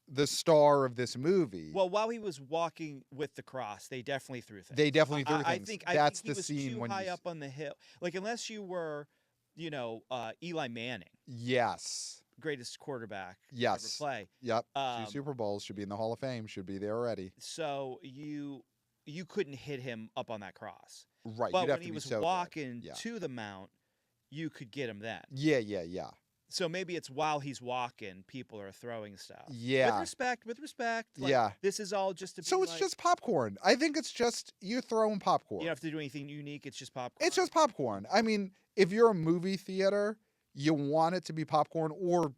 the star of this movie. Well, while he was walking with the cross, they definitely threw things. They definitely threw I things. think That's he the was scene too when high you up on the hill. Like, unless you were, Eli Manning, Yes. greatest quarterback to ever Yes. play. Yep. Um, 2 Super Bowls, should be in the Hall of Fame, should be there already. So you couldn't hit him up on that cross. Right. But you'd have when to he be was so good. walking Yeah. to the mount, you could get him then. Yeah. So maybe it's while he's walking, people are throwing stuff. Yeah. With respect. Like, Yeah. This is all just to be So it's like, just popcorn. I think it's just you're throwing popcorn. you don't have to do anything unique. It's just popcorn. It's just popcorn. I mean, if you're a movie theater, you want it to be popcorn or,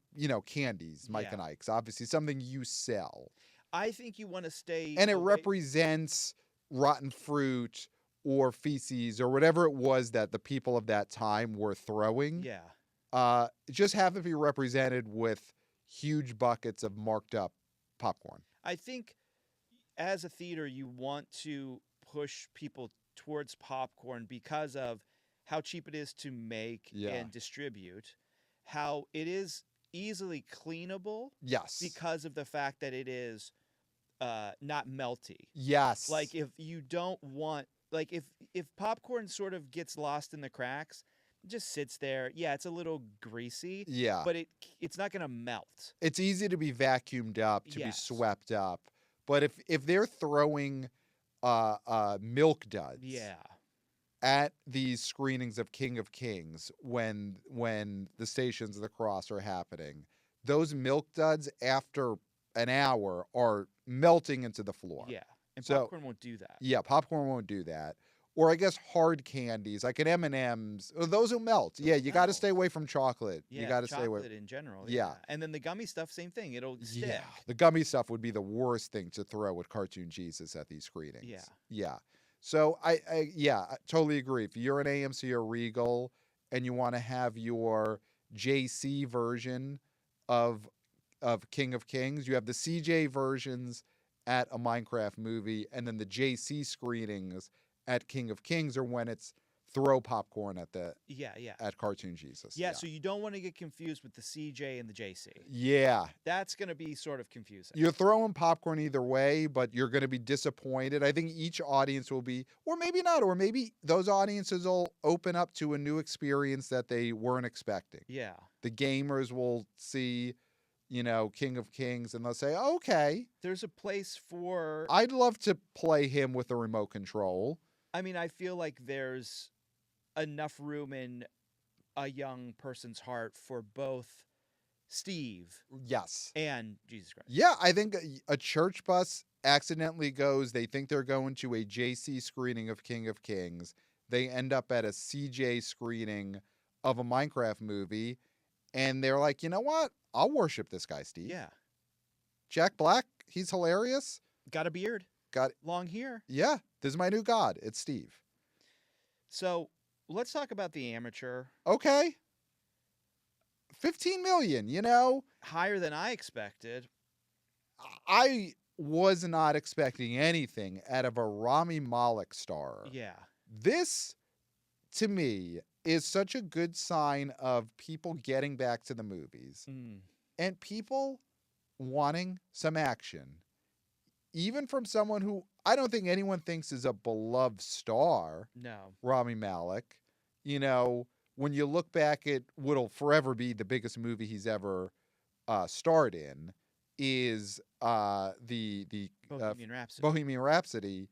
candies, Mike Yeah. and Ike's, obviously something you sell. I think you want to stay. And it away- represents rotten fruit or feces or whatever it was that the people of that time were throwing. Yeah. Just have it be represented with huge buckets of marked up popcorn. I think as a theater, you want to push people towards popcorn because of how cheap it is to make Yeah. and distribute, how it is easily cleanable Yes. because of the fact that it is not melty. Yes. Like, if you don't want, like, if popcorn sort of gets lost in the cracks, it just sits there. Yeah, it's a little greasy, Yeah. but it's not going to melt. It's easy to be vacuumed up, to be Yes. swept up. But if they're throwing milk duds Yeah. at these screenings of King of Kings when the Stations of the Cross are happening, those milk duds after an hour are melting into the floor. Yeah. And So- popcorn won't do that. Yeah, popcorn won't do that. Or I guess hard candies like an M&Ms, those will melt. Yeah, you got to melt. stay away from chocolate. Yeah, You got to stay chocolate away. in general. Yeah. And then the gummy stuff, same thing. It'll stick. Yeah, the gummy stuff would be the worst thing to throw at Cartoon Jesus at these screenings. Yeah. Yeah. So I totally agree. If you're an AMC or Regal and you want to have your JC version of King of Kings, you have the CJ versions at a Minecraft movie, and then the JC screenings at King of Kings are when it's throw popcorn at Yeah. at Cartoon Jesus. Yeah, so you don't want to get confused with the CJ and the JC. Yeah. That's going to be sort of confusing. You're throwing popcorn either way, but you're going to be disappointed. I think each audience will be, or maybe not, or maybe those audiences will open up to a new experience that they weren't expecting. Yeah. The gamers will see, King of Kings, and they'll say, okay, There's a place for... I'd love to play him with a remote control. I mean, I feel like there's enough room in a young person's heart for both Steve Yes. and Jesus Christ. Yeah, I think a church bus accidentally goes, they think they're going to a JC screening of King of Kings. They end up at a CJ screening of a Minecraft movie, and they're like, you know what? I'll worship this guy, Steve. Yeah. Jack Black, he's hilarious. Got a beard. Got Long hair. Yeah, this is my new god. It's Steve. So let's talk about The Amateur. Okay. 15 million, you know? Higher than I expected. I was not expecting anything out of a Rami Malek star. Yeah. This, to me, is such a good sign of people getting back to the movies and people wanting some action. Even from someone who I don't think anyone thinks is a beloved star, No. Rami Malek. You know, when you look back at what'll forever be the biggest movie he's ever starred in, is the Bohemian Rhapsody. Bohemian Rhapsody.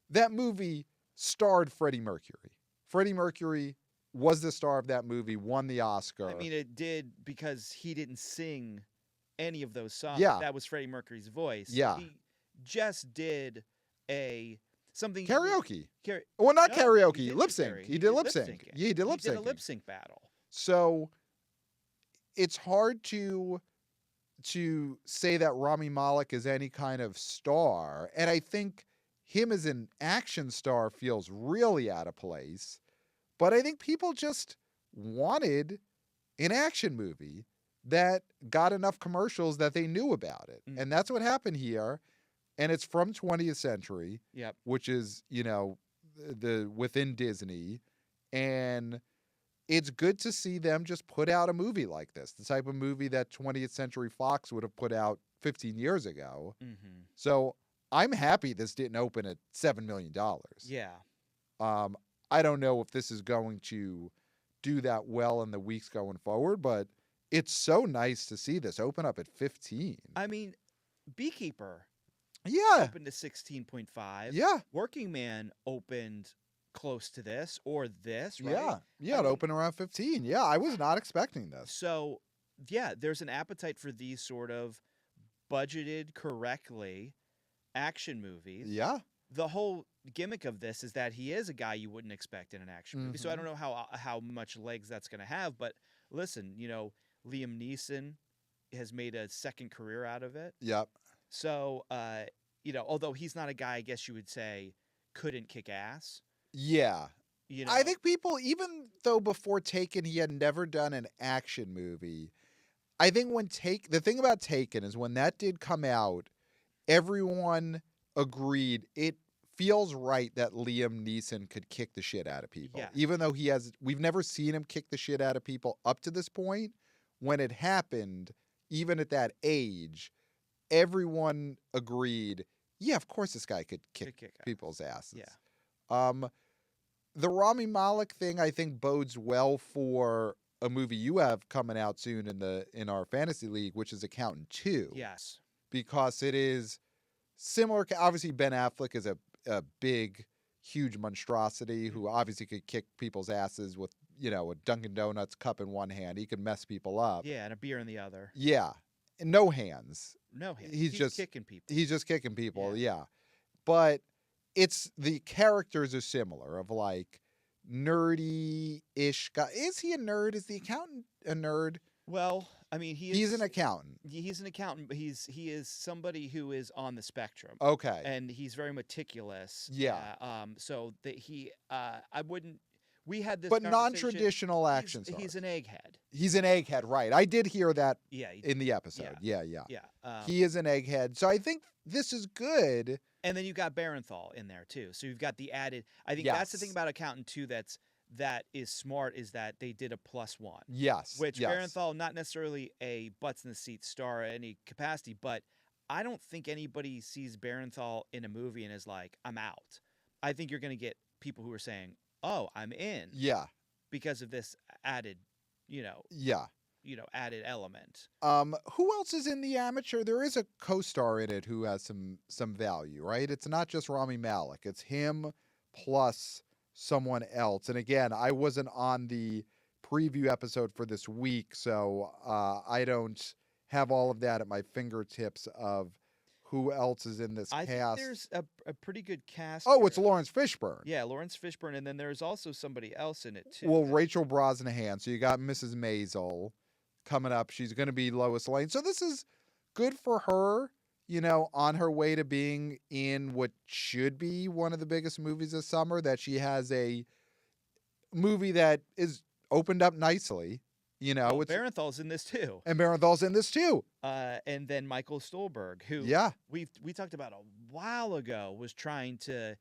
That movie starred Freddie Mercury. Freddie Mercury was the star of that movie, won the Oscar. I mean, it did because he didn't sing any of those songs. Yeah. That was Freddie Mercury's voice. Yeah. He just did something Karaoke. Well, not No, karaoke. he did Lip do sync. karaoke. He did lip sync. syncing. Yeah, he did lip He did a sync. lip sync battle. So it's hard to say that Rami Malek is any kind of star, and I think him as an action star feels really out of place. But I think people just wanted an action movie that got enough commercials that they knew about it. And that's what happened here. And it's from 20th Century, Yep. which is, you know, the within Disney. And it's good to see them just put out a movie like this, the type of movie that 20th Century Fox would have put out 15 years ago. Mm-hmm. So I'm happy this didn't open at $7 million. Yeah. I don't know if this is going to do that well in the weeks going forward, but it's so nice to see this open up at 15. I mean, Beekeeper Yeah. opened to 16.5. Yeah. Working Man opened close to this or this, right? Yeah. Yeah. I It mean- opened around 15. Yeah. I was not expecting this. So, yeah, there's an appetite for these sort of budgeted correctly action movies. Yeah. The whole gimmick of this is that he is a guy you wouldn't expect in an action movie. So I Mhm. don't know how much legs that's going to have, but listen, you know, Liam Neeson has made a second career out of it. Yep. So, you know, although he's not a guy I guess you would say couldn't kick ass, Yeah. you know. I think people, even though before Taken he had never done an action movie, I think the thing about Taken is when that did come out, everyone agreed it feels right that Liam Neeson could kick the shit out of people. Yeah. Even though we've never seen him kick the shit out of people up to this point. When it happened, even at that age, everyone agreed, yeah, of course this guy could kick kick ass. people's asses. Yeah. The Rami Malek thing I think bodes well for a movie you have coming out soon in our fantasy league, which is Accountant 2. Yes. Because it is similar. Obviously, Ben Affleck is a big, huge monstrosity who obviously could kick people's asses with, you know, a Dunkin' Donuts cup in one hand. He could mess people up. Yeah, and a beer in the other. Yeah. And no hands. No hands. He's just kicking people. He's just kicking people. Yeah. But it's the characters are similar of like nerdy-ish guy. Is he a nerd? Is the accountant a nerd? Well, I mean, He's an accountant. He's an accountant, but he is somebody who is on the spectrum. Okay. And he's very meticulous. Yeah. So that I wouldn't. We had this. But conversation. non-traditional action stars. He's an egghead. He's an egghead, right? I did hear that Yeah. in the episode. Yeah. Yeah. He is an egghead. So I think this is good. And then you've got Barenthal in there too. So you've got the added. I think that's the thing Yes. about Accountant 2 that is smart is that they did a +1. Yes. Which yes. Barenthal, not necessarily a butts in the seat star at any capacity, but I don't think anybody sees Barenthal in a movie and is like, I'm out. I think you're going to get people who are saying, oh, I'm in. Yeah. Because of this added, Yeah. added element. Who else is in The Amateur? There is a co-star in it who has some value, right? It's not just Rami Malek. It's him plus someone else. And again, I wasn't on the preview episode for this week, so I don't have all of that at my fingertips of who else is in this I cast. think there's a pretty good cast. Oh, here. it's Lawrence Fishburne. Yeah, Lawrence Fishburne, and then there's also somebody else in it too. Well, Rachel Brosnahan. So you got Mrs. Maisel coming up. She's going to be Lois Lane. So this is good for her, on her way to being in what should be one of the biggest movies this summer, that she has a movie that is opened up nicely You know, it's Barenthal's in this too. and Barenthal's in this too. And then Michael Stuhlbarg, who Yeah. we talked about a while ago, was trying to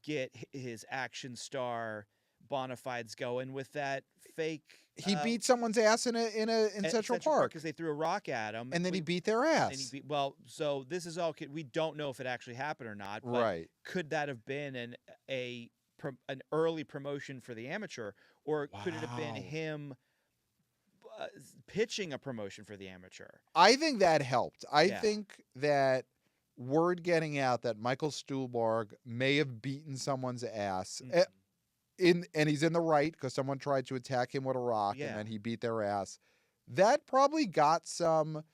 get his action star bona fides going with that fake. He beat someone's ass in at Central Park, because they threw a rock at him, and then he beat their ass. And he beat, well, so this is all. We don't know if it actually happened or not. But Right. Could that have been an early promotion for the amateur, or could it have been Wow. him pitching a promotion for the amateur? I think that helped. I Yeah. think that word getting out that Michael Stuhlbarg may have beaten someone's ass. Mhm. And he's in the right because someone tried to attack him with a rock Yeah. and then he beat their ass. That probably got some,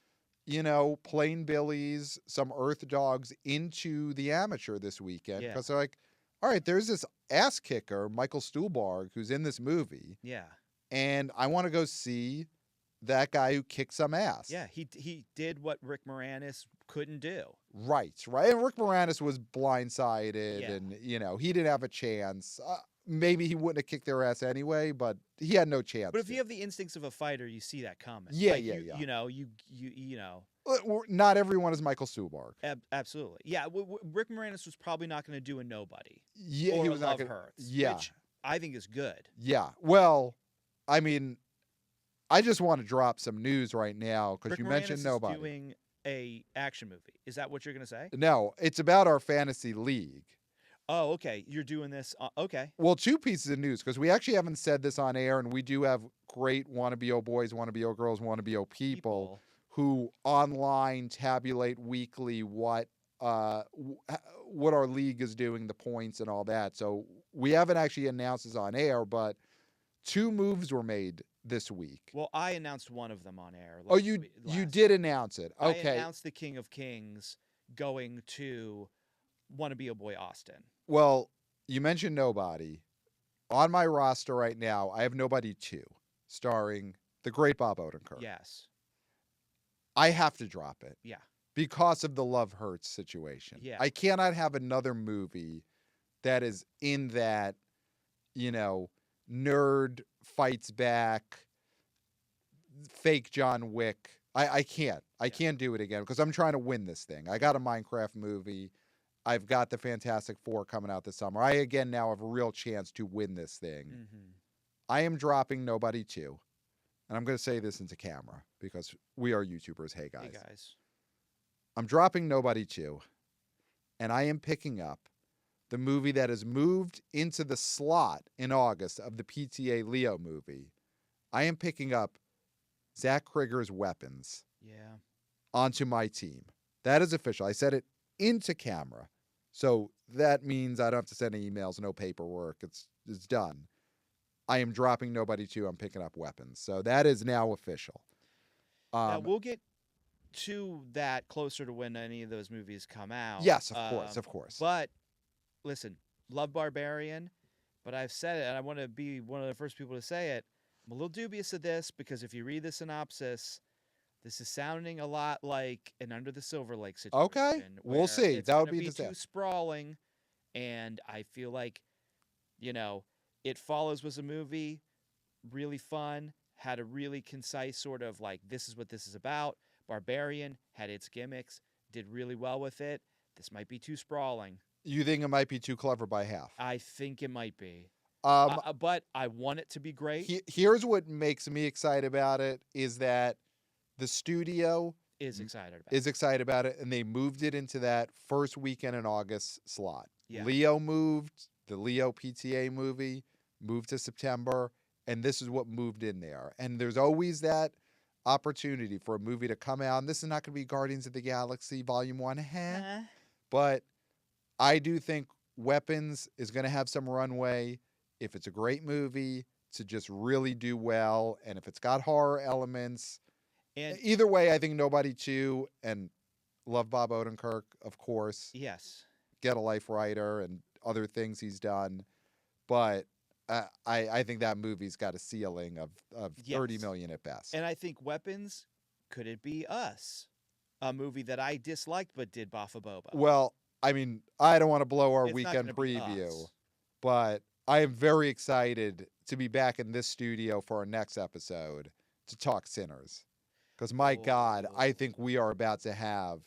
plain billies, some earth dogs into the amateur this weekend Yeah. because they're like, all right, there's this ass kicker, Michael Stuhlbarg, who's in this movie, Yeah. and I want to go see that guy who kicked some ass. Yeah. He did what Rick Moranis couldn't do. Right. And Rick Moranis was blindsided, Yeah. and he didn't have a chance. Maybe he wouldn't have kicked their ass anyway, but he had no chance. But if you have the instincts of a fighter, you see that coming. Yeah, Like, yeah, you, yeah. You know. Not everyone is Michael Stuhlbarg. Absolutely. Yeah. Rick Moranis was probably not going to do a nobody. Yeah, or he was not Love gonna. Hurts. Yeah, Which I think is good. yeah. Well, I mean, I just want to drop some news right now because Rick you Moranis mentioned is nobody. doing a action movie. Is that what you're going to say? No, it's about our fantasy league. Oh, okay. You're doing this. Okay. Well, two pieces of news because we actually haven't said this on air, and we do have great wannabe boys, wannabe girls, wannabe people who online tabulate weekly what our league is doing, the points and all that. So we haven't actually announced this on air, but 2 moves were made this week. Well, I announced one of them on air. Oh, you did announce it. I Okay. announced the King of Kings going to Wannabe Boy Austin. Well, you mentioned nobody. On my roster right now, I have Nobody 2, starring the great Bob Odenkirk. Yes. I have to drop it. Yeah. Because of the Love Hurts situation. Yeah. I cannot have another movie that is in that, nerd fights back, fake John Wick. I can't. I can't do it again because I'm trying to win this thing. I got a Minecraft movie. I've got the Fantastic Four coming out this summer. I, again, now have a real chance to win this thing. Mm-hmm. I am dropping Nobody 2. And I'm going to say this into camera because we are YouTubers. Hey, guys. Hey, guys. I'm dropping Nobody 2. And I am picking up the movie that has moved into the slot in August of the PTA Leo movie. I am picking up Zach Krieger's Weapons. Yeah. Onto my team. That is official. I said it into camera. So that means I don't have to send any emails, no paperwork. It's done. I am dropping Nobody 2. I'm picking up Weapons. So that is now official. Now, we'll get to that closer to when any of those movies come out. Yes, of course. But listen, love Barbarian, but I've said it, and I want to be one of the first people to say it. I'm a little dubious of this because if you read the synopsis, this is sounding a lot like an Under the Silver Lake situation. Okay, we'll see. It's That would gonna be too sprawling, and I feel like, It Follows was a movie, really fun, had a really concise sort of like, this is what this is about. Barbarian had its gimmicks, did really well with it. This might be too sprawling. You think it might be too clever by half? I think it might be. But I want it to be great. Here's what makes me excited about it is that the studio Is excited about it, and they moved it into that first weekend in August slot. Yeah. Leo moved, the Leo PTA movie moved to September, and this is what moved in there. And there's always that opportunity for a movie to come out, and this is not going to be Guardians of the Galaxy Volume 1, but I do think Weapons is going to have some runway if it's a great movie to just really do well, and if it's got horror elements. And either way, I think Nobody 2 and love Bob Odenkirk, of course. yes. Get a Life Writer and other things he's done. But I think that movie's got a ceiling of 30 Yes. million at best. And I think Weapons, could it be Us? A movie that I disliked but did Bafa Boba. Well, I mean, I don't want to blow our It's not weekend gonna be preview, Us. but I am very excited to be back in this studio for our next episode to talk Sinners. Because, my God, I think we are about to have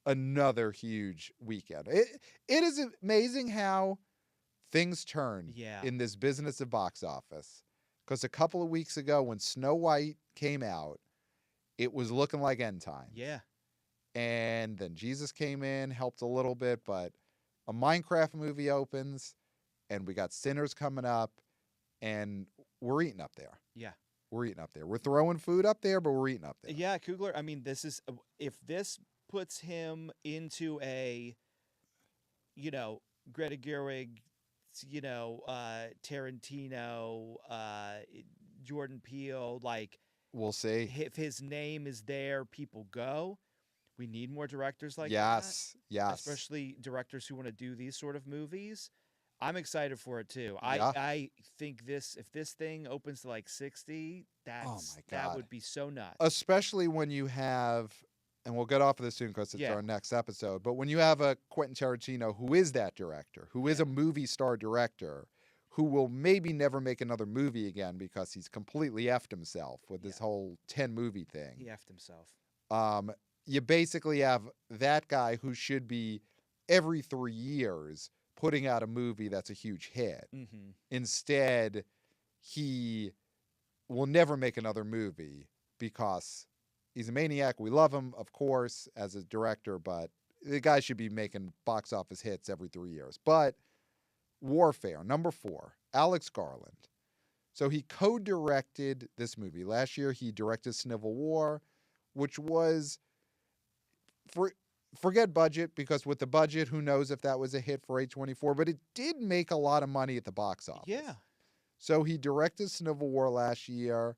another huge weekend. It is amazing how things turn Yeah. in this business of box office. Because a couple of weeks ago when Snow White came out, it was looking like end times. Yeah. And then Jesus came in, helped a little bit, but a Minecraft movie opens, and we got Sinners coming up, and we're eating up there. Yeah. We're eating up there. We're throwing food up there, but we're eating up there. Yeah, Coogler, I mean, this is if this puts him into a, Greta Gerwig, Tarantino, Jordan Peele, like, We'll see. if his name is there, people go. We need more directors like that. Yes. Especially directors who want to do these sort of movies. I'm excited for it too. Yeah. I think if this thing opens to like 60, that would be so nuts. Especially when you have, and we'll get off of this soon because it's our next episode, but when you have a Quentin Tarantino who is that director, who is a movie star director, who will maybe never make another movie again because he's completely effed himself with this whole 10 movie thing. He effed himself. You basically have that guy who should be every 3 years putting out a movie that's a huge hit. Mm-hmm. Instead, he will never make another movie because he's a maniac. We love him, of course, as a director, but the guy should be making box office hits every 3 years. But Warfare, number 4, Alex Garland. So he co-directed this movie. Last year, he directed Civil War, which was, forget budget, because with the budget, who knows if that was a hit for A24, but it did make a lot of money at the box office. Yeah. So he directed Civil War last year,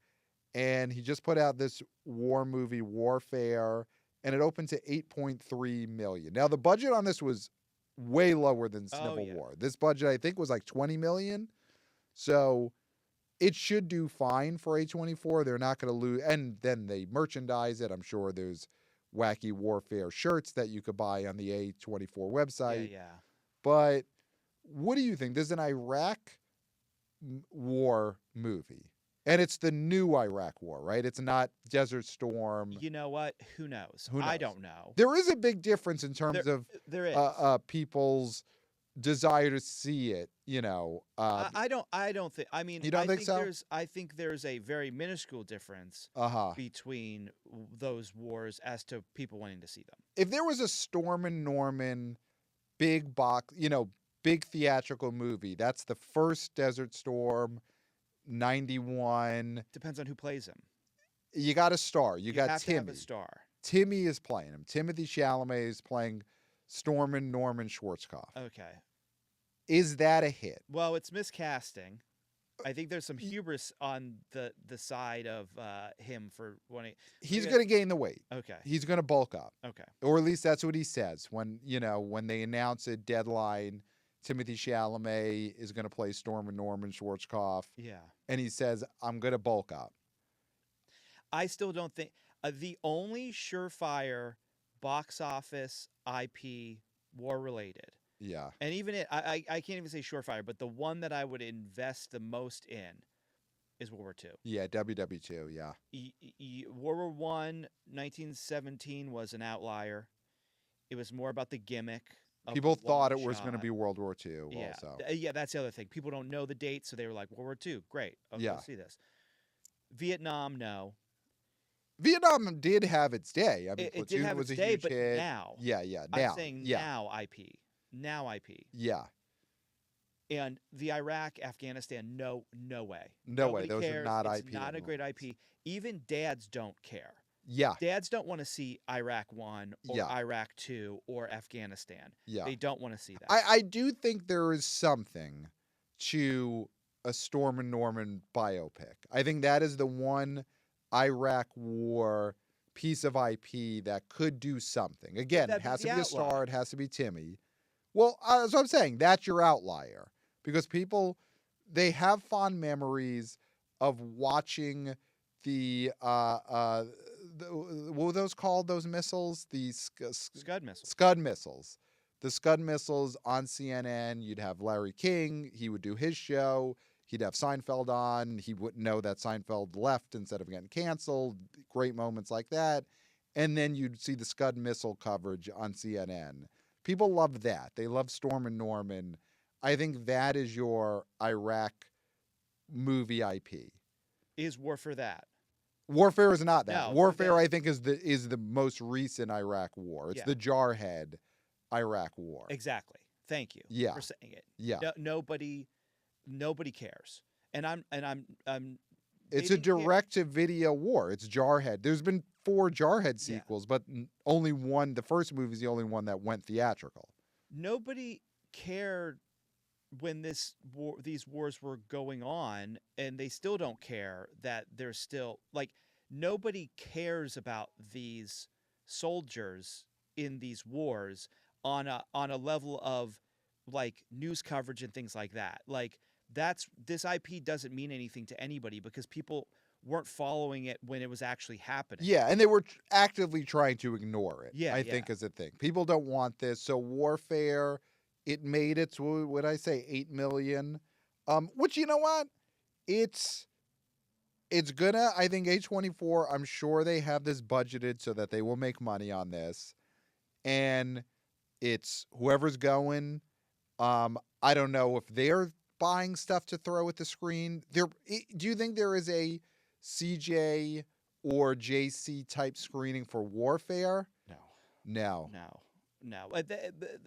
and he just put out this war movie, Warfare, and it opened to $8.3 million. Now, the budget on this was way lower than Civil War. This budget, I think, was like $20 million. So it should do fine for A24. They're not going to lose. And then they merchandise it. I'm sure there's wacky Warfare shirts that you could buy on the A24 website. Yeah. But what do you think? There's an Iraq war movie. And it's the new Iraq war, right? It's not Desert Storm. You know what? Who knows? Who knows? I don't know. There is a big difference in terms of there is. People's desire to see it. I don't think. I mean, you don't think so? I think there's a very minuscule difference between those wars as to people wanting to see them. If there was a Storm and Norman big box, big theatrical movie, that's the first Desert Storm. 91. Depends on who plays him. You got a star. You got have Timmy. To have a star. Timmy is playing him. Timothy Chalamet is playing Stormin' Norman Schwarzkopf. Okay. Is that a hit? Well, it's miscasting. I think there's some hubris on the side of him for wanting. He's going to gain the weight. Okay. He's going to bulk up. Okay. Or at least that's what he says when they announce a deadline. Timothy Chalamet is going to play Stormin' Norman Schwarzkopf. Yeah. And he says, I'm going to bulk up. I still don't think the only surefire box office IP war related. Yeah. And even I can't even say surefire, but the one that I would invest the most in is World War II. Yeah, WW2, yeah. World War I, 1917 was an outlier. It was more about the gimmick. People thought it was going to be World War II also. Yeah, that's the other thing. People don't know the date, so they were like, World War II, great. Okay, let's see this. Vietnam, no. Vietnam did have its day. I mean, it did have its day, but hit. now. Yeah, now. I'm saying now IP. Now IP. Yeah. And the Iraq, Afghanistan, no way. No Nobody way. Those cares. are not IP. It's not a great IP. Even dads don't care. Yeah. Dads don't want to see Iraq 1 or Iraq 2 or Afghanistan. Yeah. They don't want to see that. I do think there is something to a Storm and Norman biopic. I think that is the one Iraq war piece of IP that could do something. Again, it has to be a star. It has to be Timmy. Well, that's what I'm saying. That's your outlier. Because people, they have fond memories of watching the what were those called, those missiles? The Scud missiles. Scud missiles. The Scud missiles on CNN. You'd have Larry King. He would do his show. He'd have Seinfeld on. He wouldn't know that Seinfeld left instead of getting canceled. Great moments like that. And then you'd see the Scud missile coverage on CNN. People love that. They love Storm and Norman. I think that is your Iraq movie IP. Is Warfare that? Warfare is not that. No, Warfare, I think, is the most recent Iraq war. It's Yeah. the Jarhead Iraq war. Exactly. Thank you Yeah. for saying it. Yeah. Nobody cares. And I'm It's a maybe here- direct-to-video war. It's Jarhead. There's been 4 Jarhead sequels, but only one. The first movie is the only one that went theatrical. Nobody cared when these wars were going on, and they still don't care that there's still nobody cares about these soldiers in these wars on a level of news coverage and things like that. This IP doesn't mean anything to anybody because people weren't following it when it was actually happening. Yeah, and they were actively trying to ignore it. Yeah, I think is a thing. People don't want this. So Warfare, it made its, what would I say, 8 million. Which, you know what? It's gonna, I think A24, I'm sure they have this budgeted so that they will make money on this. And it's whoever's going. I don't know if they're buying stuff to throw at the screen. Do you think there is a CJ or JC type screening for Warfare? No.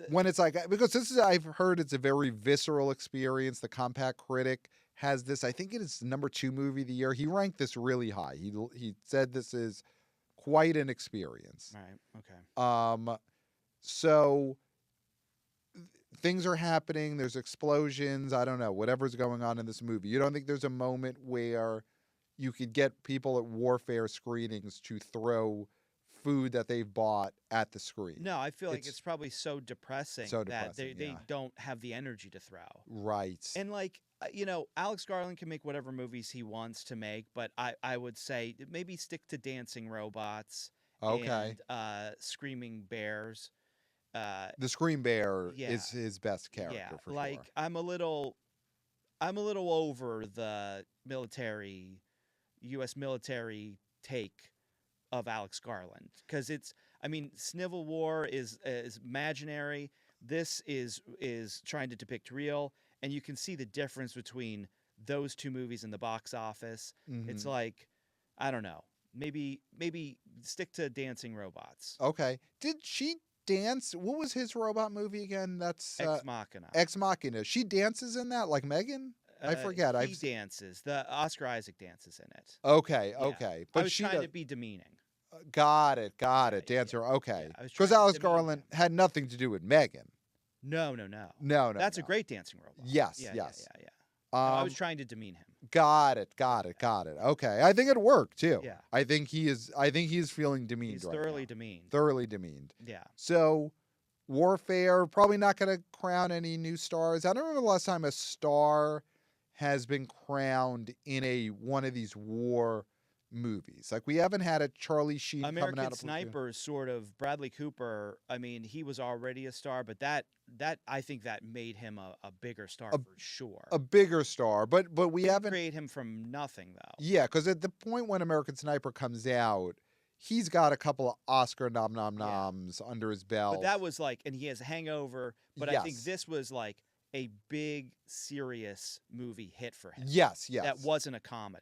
When it's because this is, I've heard it's a very visceral experience. The Compact Critic has this. I think it is number 2 movie of the year. He ranked this really high. He said this is quite an experience. Right. Okay. So things are happening. There's explosions. I don't know. Whatever's going on in this movie. You don't think there's a moment where you could get people at Warfare screenings to throw food that they've bought at the screen? No, I feel like it's probably so depressing that they yeah. don't have the energy to throw. Right. And Alex Garland can make whatever movies he wants to make, but I would say maybe stick to dancing robots. Okay. And Screaming Bears. The Scream Bear is his best character for sure. I'm a little over the U.S. military take of Alex Garland because Snivell War is imaginary. This is trying to depict real, and you can see the difference between those 2 movies in the box office. Mm-hmm. It's I don't know, maybe stick to dancing robots. Okay. Did she dance? What was his robot movie again? That's Ex Machina. Ex Machina. She dances in that like Megan? I forget. He dances. The Oscar Isaac dances in it. Okay. Yeah. Okay. But I was trying to be demeaning. Got it. Dancer. Okay. Yeah, because Alex Garland had nothing to do with Megan. No. That's a great dancing robot. Yes. Yeah. I was trying to demean him. Got it. Okay. I think it worked too. Yeah. I think he is feeling demeaned. He's right thoroughly now. demeaned. Thoroughly demeaned. Yeah. So, Warfare probably not going to crown any new stars. I don't remember the last time a star has been crowned in one of these war movies. Like we haven't had a Charlie Sheen coming out American of Sniper, sort of. Bradley Cooper. He was already a star, but that I think that made him a bigger star for sure. A bigger star, but we haven't create him from nothing though. Yeah, because at the point when American Sniper comes out, he's got a couple of Oscar noms under his belt. But that was and he has Hangover. But Yes. I think this was a big, serious movie hit for him. Yes. That wasn't a comedy.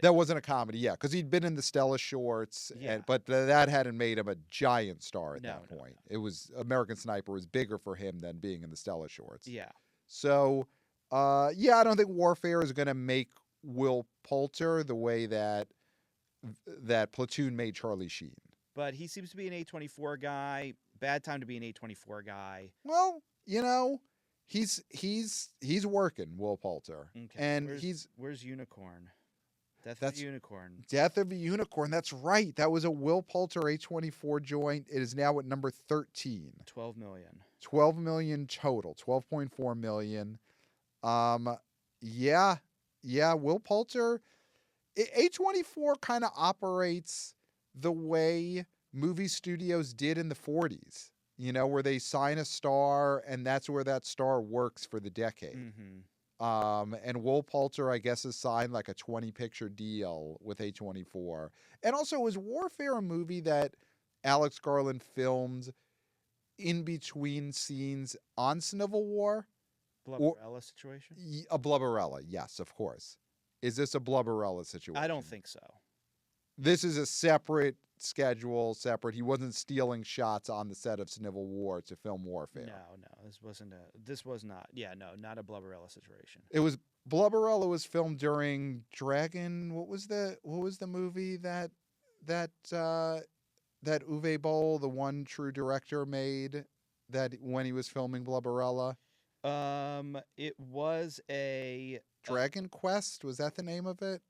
Yeah, because he'd been in the Stella Shorts, Yeah. but that hadn't made him a giant star at that No. point. It was American Sniper was bigger for him than being in the Stella Shorts. Yeah. So, I don't think Warfare is going to make Will Poulter the way that Platoon made Charlie Sheen. But he seems to be an A24 guy. Bad time to be an A24 guy. Well, he's working, Will Poulter. Okay. And where's Unicorn? Death of the Unicorn. Death of a Unicorn. That's right. That was a Will Poulter A24 joint. It is now at number 13. 12 million. 12 million total. 12.4 million. Yeah. Will Poulter. A24 kind of operates the way movie studios did in the 40s. Where they sign a star and that's where that star works for the decade. Mm-hmm. And Will Poulter, I guess, has signed like a 20-picture deal with A24. And also, was Warfare a movie that Alex Garland filmed in between scenes on Civil War? Blubberella situation? A Blubberella, yes, of course. Is this a Blubberella situation? I don't think so. This is a separate schedule, separate. He wasn't stealing shots on the set of Civil War to film Warfare. No, this was not. Yeah, no, not a Blubberella situation. It was Blubberella was filmed during Dragon. What was the movie that Uwe Boll, the one true director, made that when he was filming Blubberella? It was a Dragon Quest. Was that the name of it?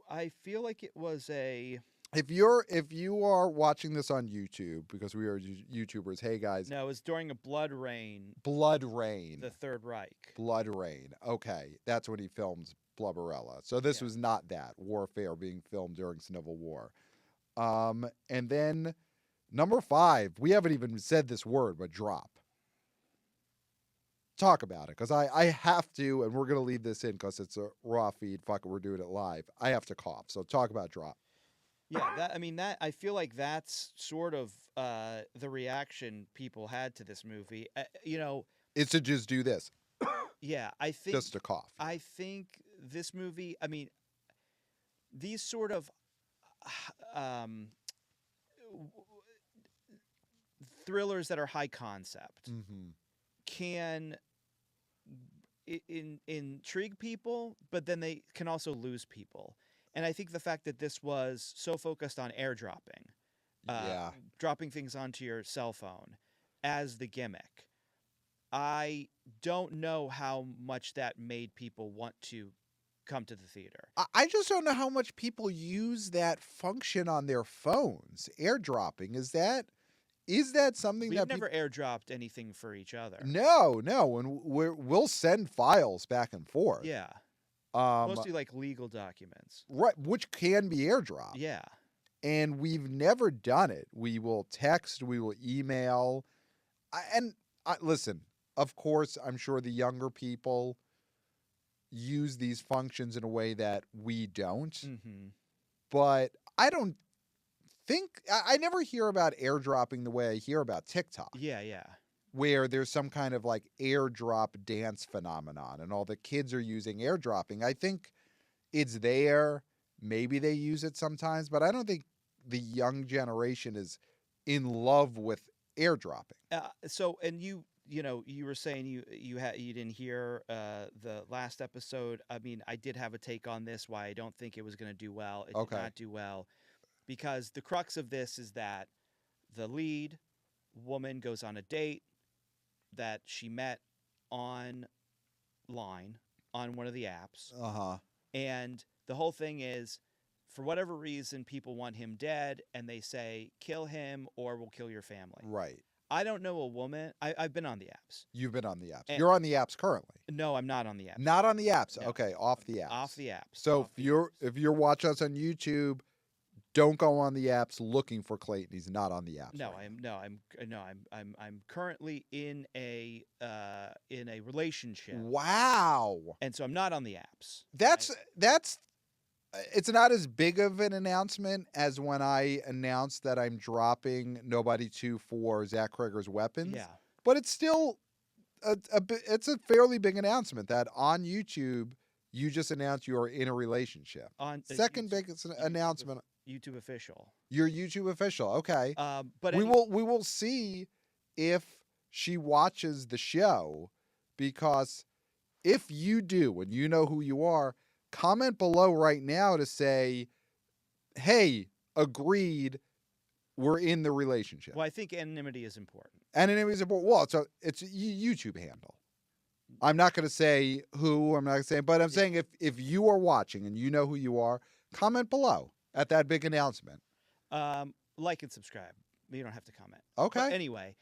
I feel like it was a. If you are watching this on YouTube, because we are YouTubers, hey guys. No, it was during a Blood Rain. Blood Rain. The Third Reich. Blood Rain. Okay, that's when he filmed Blubberella. So this was not that Warfare being filmed during Civil War. And then number 5, we haven't even said this word, but drop. Talk about it, because I have to, and we're going to leave this in because it's a raw feed. Fuck it, we're doing it live. I have to cough, so talk about drop. Yeah, I feel like that's sort of the reaction people had to this movie. It's to just do this. Yeah, I think just to cough. I think this movie. I mean, these sort of thrillers that are high concept can intrigue people, but then they can also lose people. And I think the fact that this was so focused on airdropping, dropping things onto your cell phone as the gimmick, I don't know how much that made people want to come to the theater. I just don't know how much people use that function on their phones. Airdropping, is that something We've that never airdropped anything for each other. No, and we'll send files back and forth. Yeah. Mostly like legal documents. Right, which can be airdropped. Yeah. And we've never done it. We will text, we will email. Listen, of course, I'm sure the younger people use these functions in a way that we don't. Mm-hmm. But I don't think, I never hear about airdropping the way I hear about TikTok. Yeah. Where there's some kind of like airdrop dance phenomenon and all the kids are using airdropping. I think it's there. Maybe they use it sometimes, but I don't think the young generation is in love with airdropping. And you were saying you didn't hear the last episode. I mean, I did have a take on this, why I don't think it was going to do well. It did not do well, because the crux of this is that the lead woman goes on a date that she met online on one of the apps. And the whole thing is, for whatever reason, people want him dead, and they say, kill him or we'll kill your family. Right. I don't know a woman. I've been on the apps. You've been on the apps. You're on the apps currently. No, I'm not on the apps. Not on the apps. No. Okay, off the apps. Off the apps. So if you're watching us on YouTube, don't go on the apps looking for Clayton. He's not on the apps. I'm currently in a relationship. Wow. And so I'm not on the apps. That's it's not as big of an announcement as when I announced that I'm dropping Nobody 2 for Zach Krager's Weapons. Yeah. But it's still it's a fairly big announcement that on YouTube you just announced you are in a relationship. Second biggest announcement. YouTube official. Your YouTube official. Okay. But we will see if she watches the show, because if you do and you know who you are, comment below right now to say, hey, agreed, we're in the relationship. Well, I think anonymity is important. Anonymity is important. Well, it's a YouTube handle. I'm not going to say who, I'm not going to say, but I'm saying if you are watching and you know who you are, comment below at that big announcement. Like and subscribe. You don't have to comment. Okay. But anyway,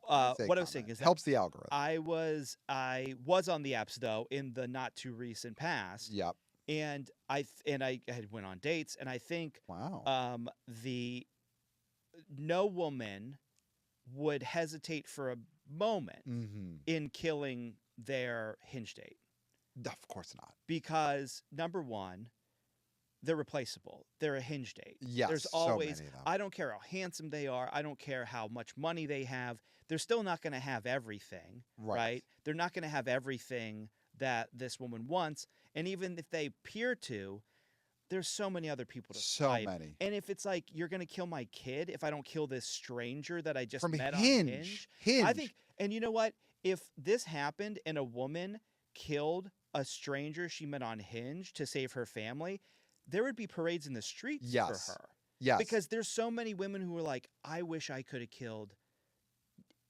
what I was saying is that helps the algorithm. I was on the apps though in the not too recent past. Yep. And I had went on dates, and I think no woman would hesitate for a moment in killing their Hinge date Of course not. because number one, they're replaceable. They're a Hinge date. Yes, There's so always, many of them. I don't care how handsome they are. I don't care how much money they have. They're still not going to have everything, right? They're not going to have everything that this woman wants. And even if they appear to, there's so many other people to So swipe. many. And if it's like, you're going to kill my kid if I don't kill this stranger that I just From met on Hinge. Hinge. I think, and you know what? If this happened and a woman killed a stranger she met on Hinge to save her family, there would be parades in the streets for her. Yes. Because there's so many women who are like, I wish I could have killed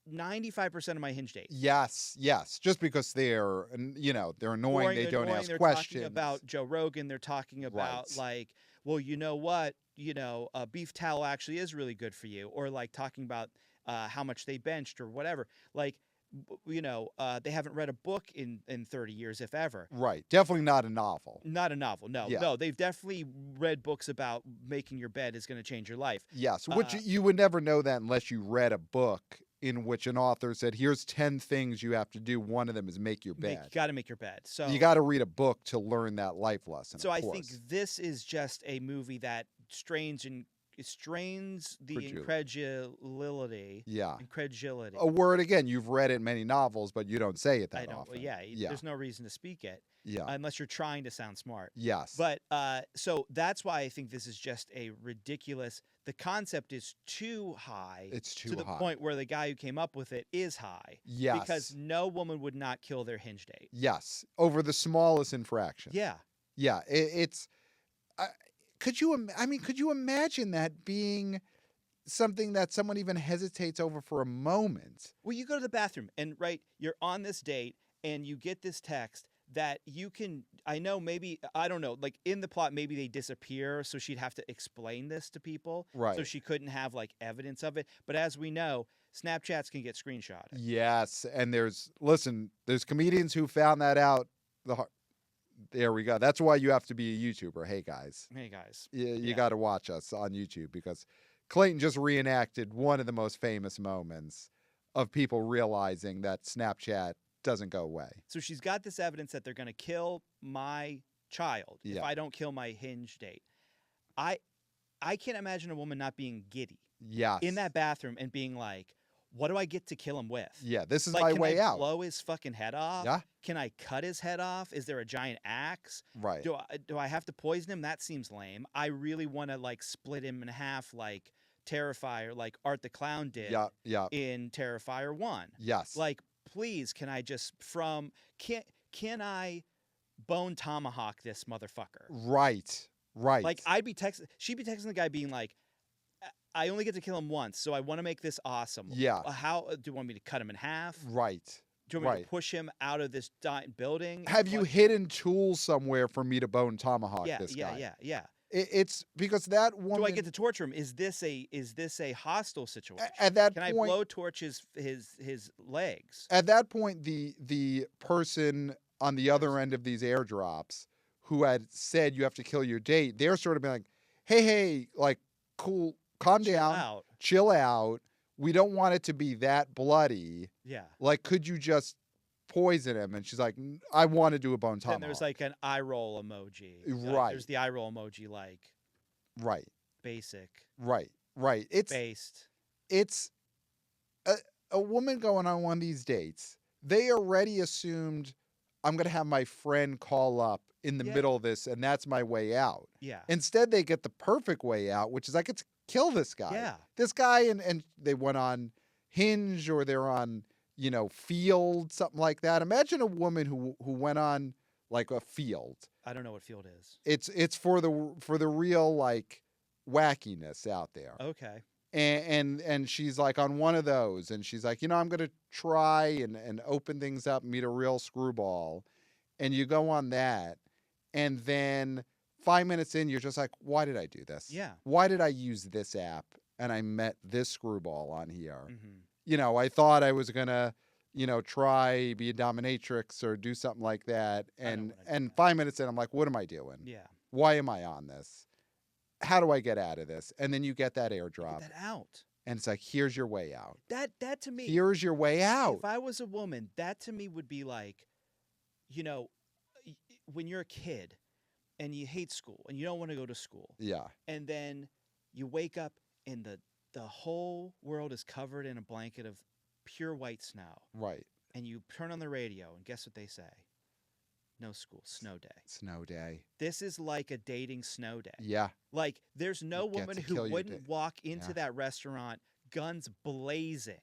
95% of my Hinge dates. Yes. Just because they're, they're annoying. Boring, They don't annoying. ask They're questions. talking about Joe Rogan. They're talking about like, well, you know what? Beef tallow actually is really good for you. Or like talking about how much they benched or whatever. Like, they haven't read a book in 30 years, if ever. Right. Definitely not a novel. Not a novel. No, no. They've definitely read books about making your bed is going to change your life. Yes. Which you would never know that unless you read a book in which an author said, here's 10 things you have to do. One of them is make your bed. You got to make your bed. So you got to read a book to learn that life lesson. So I think this is just a movie that strains the incredulity. Yeah. Incredulity. A word, again, you've read it in many novels, but you don't say it that often. Yeah. There's no reason to speak it. Yeah. Unless you're trying to sound smart. Yes. But so that's why I think this is just a ridiculous. The concept is too high. It's too high. To the point where the guy who came up with it is high. Yes. Because no woman would not kill their Hinge date. Yes. Over the smallest infraction. Yeah. Yeah. Could you imagine that being something that someone even hesitates over for a moment? Well, you go to the bathroom and you're on this date and you get this text that you can, I don't know, like in the plot, maybe they disappear. So she'd have to explain this to people. Right. So she couldn't have like evidence of it. But as we know, Snapchats can get screenshotted. Yes. And there's comedians who found that out. There we go. That's why you have to be a YouTuber. Hey guys. You got to watch us on YouTube because Clayton just reenacted one of the most famous moments of people realizing that Snapchat doesn't go away. So she's got this evidence that they're going to kill my child if I don't kill my Hinge date. I can't imagine a woman not being giddy. Yes. In that bathroom and being like, what do I get to kill him with? Yeah, this is my way out. Can I blow his fucking head off? Yeah. Can I cut his head off? Is there a giant axe? Right. Do I have to poison him? That seems lame. I really want to like split him in half like Terrifier, like Art the Clown did in Terrifier 1. Yes. Like, please, can I just can I bone tomahawk this motherfucker? Right. Like she'd be texting the guy being like, I only get to kill him once, so I want to make this awesome. Yeah. How do you want me to cut him in half? Right. Do you want me to push him out of this building? Have you hidden tools somewhere for me to bone tomahawk this guy? Yeah. It's because that woman. Do I get to torture him? Is this a hostile situation? At that Can point, I blow torch his legs? At that point, the person on the other end of these airdrops who had said you have to kill your date, they're sort of being like, hey, like, cool, calm down, chill out. We don't want it to be that bloody. Yeah. Like, could you just poison him? And she's like, I want to do a bone tomahawk. And there's like an eye roll emoji. Right. There's the eye roll emoji, like. Right. Basic. Right. It's based. It's a woman going on one of these dates. They already assumed I'm going to have my friend call up in the middle of this, and that's my way out. Yeah. Instead, they get the perfect way out, which is I get to kill this guy. Yeah. This guy, and they went on Hinge or they're on, Field, something like that. Imagine a woman who went on like a Field. I don't know what Field is. It's for the real like wackiness out there. Okay. And she's like on one of those, and she's like, I'm gonna try and open things up, meet a real screwball, and you go on that, and then 5 minutes in, you're just like, why did I do this? Yeah. Why did I use this app and I met this screwball on here? Mm-hmm. I thought I was gonna, try be a dominatrix or do something like that, and 5 minutes in, I'm like, what am I doing? Yeah. Why am I on this? How do I get out of this? And then you get that airdrop. Get that out. And it's like, here's your way out. That to me, Here's your way out. if I was a woman, that to me would be like, you know, when you're a kid and you hate school and you don't want to go to school, Yeah. and then you wake up and the whole world is covered in a blanket of pure white snow, Right. and you turn on the radio and guess what they say? No school, snow day. Snow day. This is like a dating snow day. Yeah. Like there's no You get woman to who kill your wouldn't date. walk into Yeah. that restaurant guns blazing.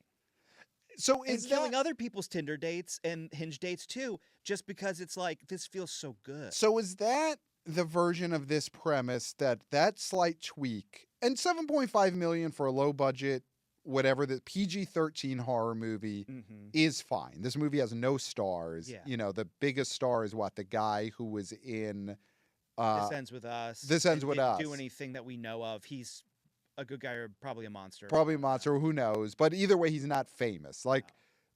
So And is killing that other people's Tinder dates and Hinge dates too, just because it's like this feels so good. so is that the version of this premise that slight tweak and 7.5 million for a low budget whatever the PG-13 horror movie Mm-hmm. is fine. This movie has no stars. Yeah. You know, the biggest star is what? The guy who was in This ends with us. This Ends and With didn't Us. Do anything that we know of? He's a good guy or probably a monster. probably a monster, who knows, but either way he's not famous. Like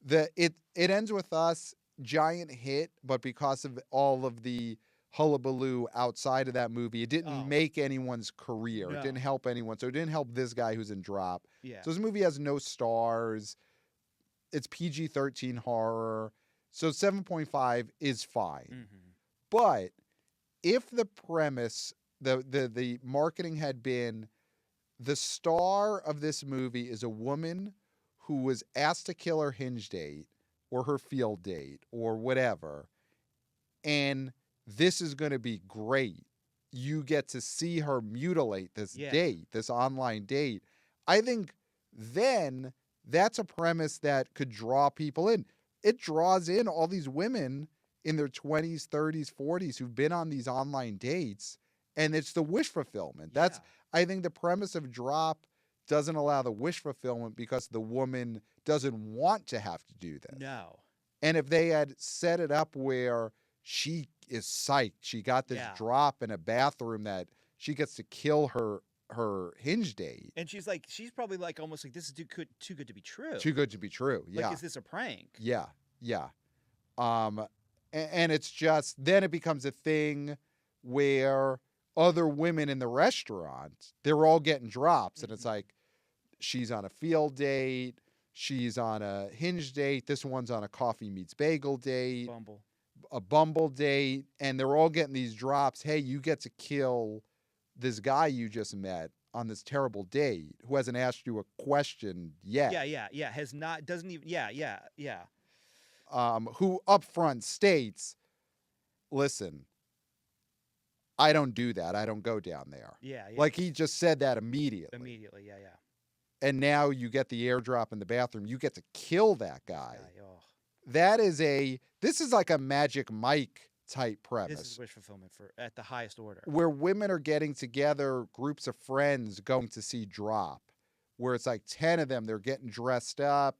it ends with us, giant hit, but because of all of the hullabaloo outside of that movie, it didn't Oh. make anyone's career. No. It didn't help anyone. So it didn't help this guy who's in Drop. Yeah. So this movie has no stars. It's PG-13 horror. So 7.5 is fine. Mm-hmm. But if the premise, the marketing had been the star of this movie is a woman who was asked to kill her Hinge date or her field date or whatever, and this is going to be great. You get to see her mutilate this Yeah. date, this online date. I think then that's a premise that could draw people in. It draws in all these women in their 20s, 30s, 40s who've been on these online dates, and it's the wish fulfillment. That's I think the premise of Drop doesn't allow the wish fulfillment because the woman doesn't want to have to do this. No. And if they had set it up where she is psyched, she got this Yeah. drop in a bathroom that she gets to kill her Hinge date. And she's probably like almost like this is too good to be true. Too good to be true. Like, Yeah. is this a prank? Yeah. Yeah. And it's just then it becomes a thing where other women in the restaurant, they're all getting drops, and it's like she's on a field date, she's on a Hinge date, this one's on a coffee meets bagel date, Bumble. a Bumble date, and they're all getting these drops. Hey, you get to kill this guy you just met on this terrible date who hasn't asked you a question yet. Yeah. Has not, doesn't even, yeah. Who upfront states, listen, I don't do that. I don't go down there. Yeah. Like he just said that immediately. Immediately, yeah. And now you get the airdrop in the bathroom. You get to kill that guy. Oh. This is like a Magic Mike type premise. This is wish fulfillment at the highest order. Where women are getting together, groups of friends going to see Drop, where it's like 10 of them, they're getting dressed up,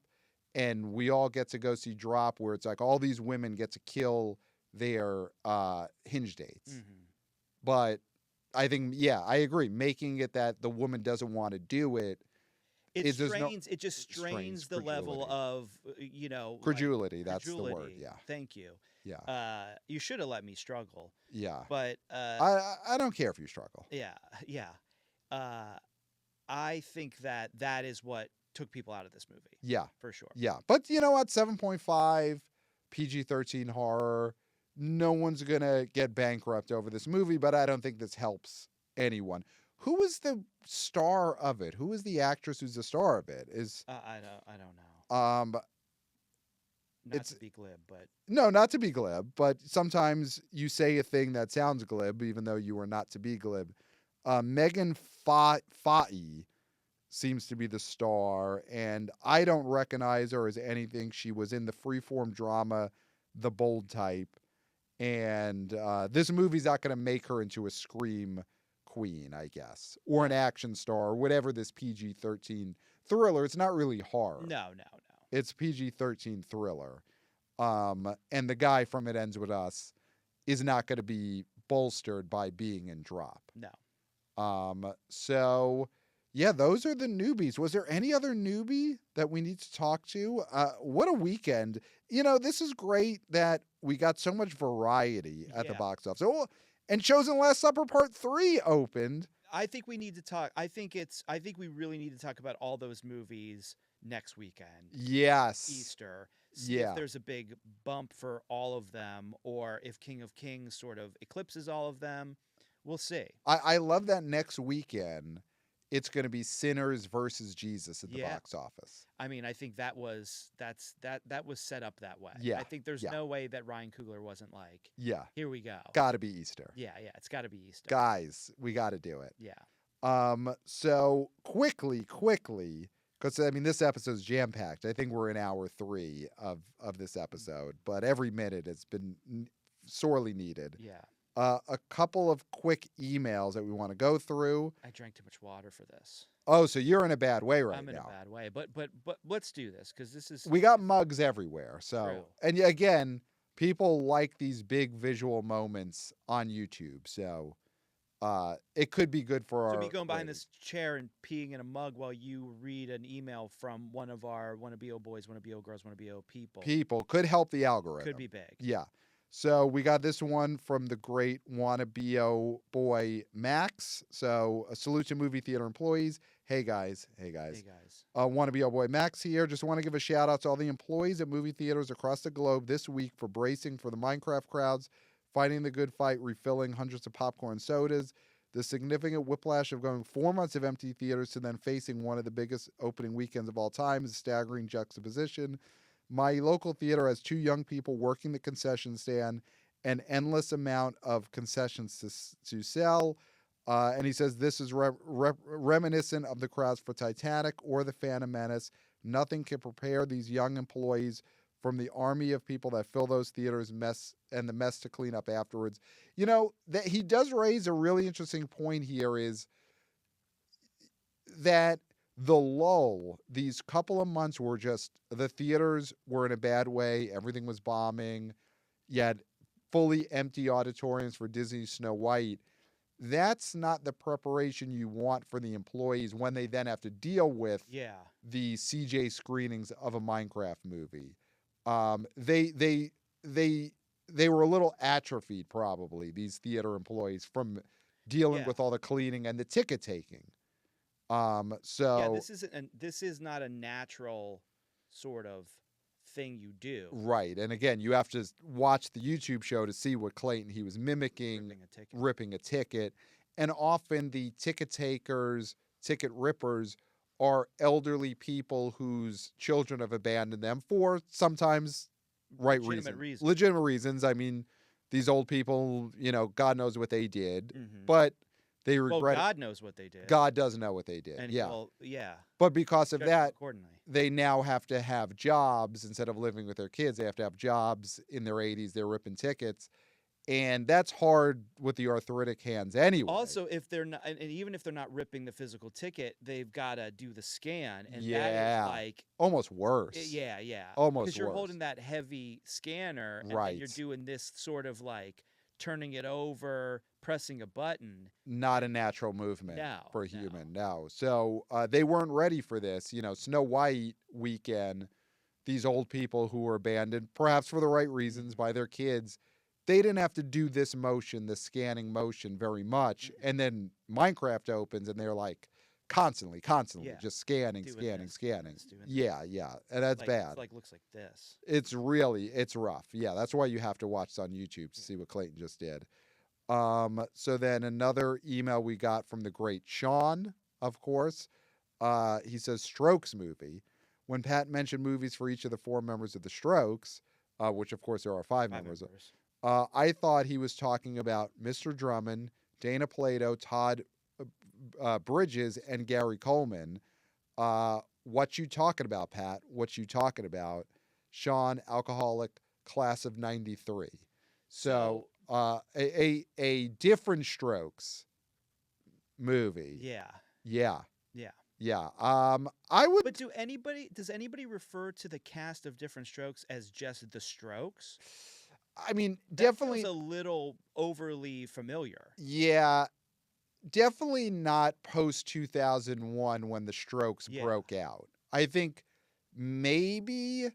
and we all get to go see Drop, where it's like all these women get to kill their Hinge dates. Mm-hmm. But I think, I agree. Making it that the woman doesn't want to do it. It just strains strains the level credulity. of, Credulity, that's the word, credulity. yeah. Thank you. Yeah. You should have let me struggle. Yeah. But I don't care if you struggle. yeah. I think that is what took people out of this movie. Yeah. For sure. Yeah. But you know what? 7.5 PG-13 horror. No one's going to get bankrupt over this movie, but I don't think this helps anyone. Who is the star of it? Who is the actress who's the star of it? I don't know. Not to be glib, but No, not to be glib, but sometimes you say a thing that sounds glib, even though you were not to be glib. Megan Fahey seems to be the star, and I don't recognize her as anything. She was in the freeform drama, The Bold Type, and this movie's not going to make her into a scream queen, I guess, or an action star, or whatever this PG-13 thriller. It's not really horror. No. It's PG-13 thriller. And the guy from It Ends With Us is not going to be bolstered by being in Drop. No. So, yeah, those are the newbies. Was there any other newbie that we need to talk to? What a weekend. You know, this is great that we got so much variety at the box office. Oh, and Chosen Last Supper Part 3 opened. I think we need to talk. I think we really need to talk about all those movies next weekend. Yes. Easter. See if Yeah. there's a big bump for all of them, or if King of Kings sort of eclipses all of them. We'll see. I love that next weekend it's going to be Sinners versus Jesus at the Yeah. box office. I mean, I think that was set up that way. Yeah, I think there's yeah. no way that Ryan Coogler wasn't like, Yeah. here we go. Got to be Easter. Yeah, it's got to be Easter. Guys, we got to do it. Yeah. So quickly, because I mean this episode's jam packed. I think we're in hour 3 of this episode, but every minute it's been sorely needed. Yeah. A couple of quick emails that we want to go through. I drank too much water for this. Oh, so you're in a bad way right now. I'm in a bad way, but let's do this because this is. We got mugs everywhere. So, True. and again, people like these big visual moments on YouTube. So, it could be good for our. So me going behind ratings. this chair and peeing in a mug while you read an email from one of our wanna BO boys, wanna BO girls, wanna BO people. People could help the algorithm. Could be big. Yeah. So we got this one from the great wanna BO boy Max. So a salute to movie theater employees. Hey guys. Hey guys. Wanna BO boy Max here. Just want to give a shout out to all the employees at movie theaters across the globe this week for bracing for the Minecraft crowds, fighting the good fight, refilling hundreds of popcorn sodas, the significant whiplash of going 4 months of empty theaters to then facing one of the biggest opening weekends of all time is a staggering juxtaposition. My local theater has 2 young people working the concession stand, an endless amount of concessions to sell. And he says this is reminiscent of the crowds for Titanic or The Phantom Menace. Nothing can prepare these young employees from the army of people that fill those theaters and the mess to clean up afterwards. You know, that he does raise a really interesting point here is that the lull, these couple of months were just, the theaters were in a bad way. Everything was bombing. You had fully empty auditoriums for Disney Snow White. That's not the preparation you want for the employees when they then have to deal with the CJ screenings of a Minecraft movie. They were a little atrophied, probably, these theater employees, from dealing with all the cleaning and the ticket taking. This is not a natural sort of thing you do. Right. And again, you have to watch the YouTube show to see what Clayton he was mimicking, ripping a ticket. And often the ticket takers, ticket rippers are elderly people whose children have abandoned them for sometimes legitimate reasons. I mean, these old people, you know, God knows what they did, but they regret. God knows what they did. God does know what they did. And But because of that, accordingly, they now have to have jobs instead of living with their kids. They have to have jobs in their 80s. They're ripping tickets. And that's hard with the arthritic hands anyway. Also, if they're not, and even if they're not ripping the physical ticket, they've got to do the scan, and that is like almost worse. Almost because you're holding that heavy scanner, and then you're doing this sort of like turning it over, pressing a button. Not a natural movement for a human. No. So they weren't ready for this. You know, Snow White weekend, these old people who were abandoned, perhaps for the right reasons, by their kids. They didn't have to do this motion, this scanning motion, very much. And then Minecraft opens and they're like constantly just scanning. Yeah. And that's bad. It looks like this. It's rough. Yeah, that's why you have to watch this on YouTube to see what Clayton just did. So then another email we got from the great Sean, of course. He says, Strokes movie. When Pat mentioned movies for each of the 4 members of the Strokes, which of course there are 5 members. I thought he was talking about Mr. Drummond, Dana Plato, Todd Bridges, and Gary Coleman. What you talking about, Pat? What you talking about? Sean, alcoholic, class of 93. So a different Strokes movie. Yeah. I would. But does anybody refer to the cast of Different Strokes as just the Strokes? I mean, that definitely feels a little overly familiar. Yeah, definitely not post 2001 when the Strokes broke out. I think maybe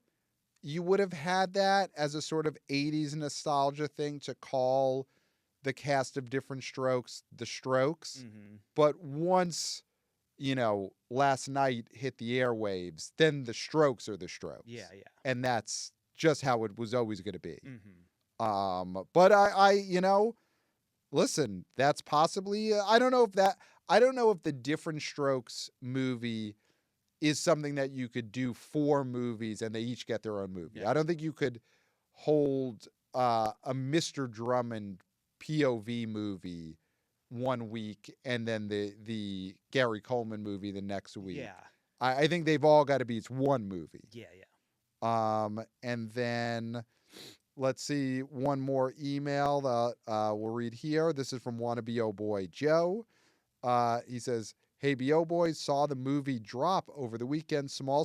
you would have had that as a sort of 80s nostalgia thing to call the cast of Different Strokes, The Strokes. Mm-hmm. But once, Last Night hit the airwaves, then The Strokes are The Strokes. Yeah, yeah. And that's just how it was always going to be. Mm-hmm. But listen, that's possibly, I don't know if the Different Strokes movie is something that you could do 4 movies and they each get their own movie. Yeah. I don't think you could hold a Mr. Drummond POV movie one week and then the Gary Coleman movie the next week. Yeah. I think they've all got to be, it's one movie. Yeah, yeah. And then let's see one more email that we'll read here. This is from Wannabe Oh Boy Joe. He says, "Hey, BO boys, saw the movie Drop over the weekend. Small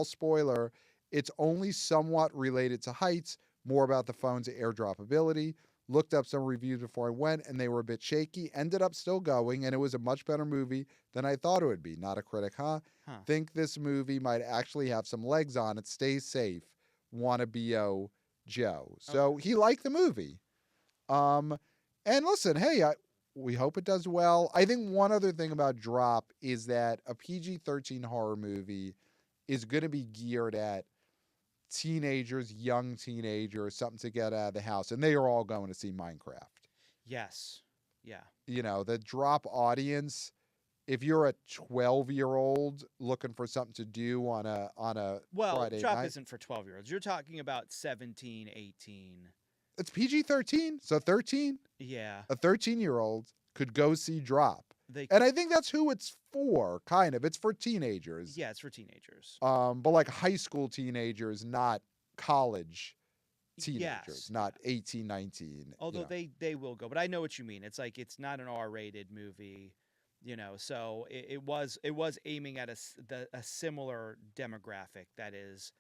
spoiler. It's only somewhat related to heights, more about the phone's airdrop ability. Looked up some reviews before I went, and they were a bit shaky. Ended up still going, and it was a much better movie than I thought it would be. Not a critic, huh? Think this movie might actually have some legs on it. Stay safe. Wanna BO Joe." So he liked the movie. And listen, hey, we hope it does well. I think one other thing about Drop is that a PG-13 horror movie is going to be geared at teenagers, young teenagers, something to get out of the house, and they are all going to see Minecraft. Yes. Yeah. The Drop audience, if you're a 12-year-old looking for something to do on a Friday Drop night, isn't for 12-year-olds. You're talking about 17, 18. it's PG-13, so 13. Yeah. A 13-year-old could go see Drop. And I think that's who it's for, kind of. It's for teenagers. Yeah, it's for teenagers. But like high school teenagers, not college teenagers, not 18, 19. Although they will go. But I know what you mean. It's like it's not an R-rated movie, so it was aiming at a similar demographic that is,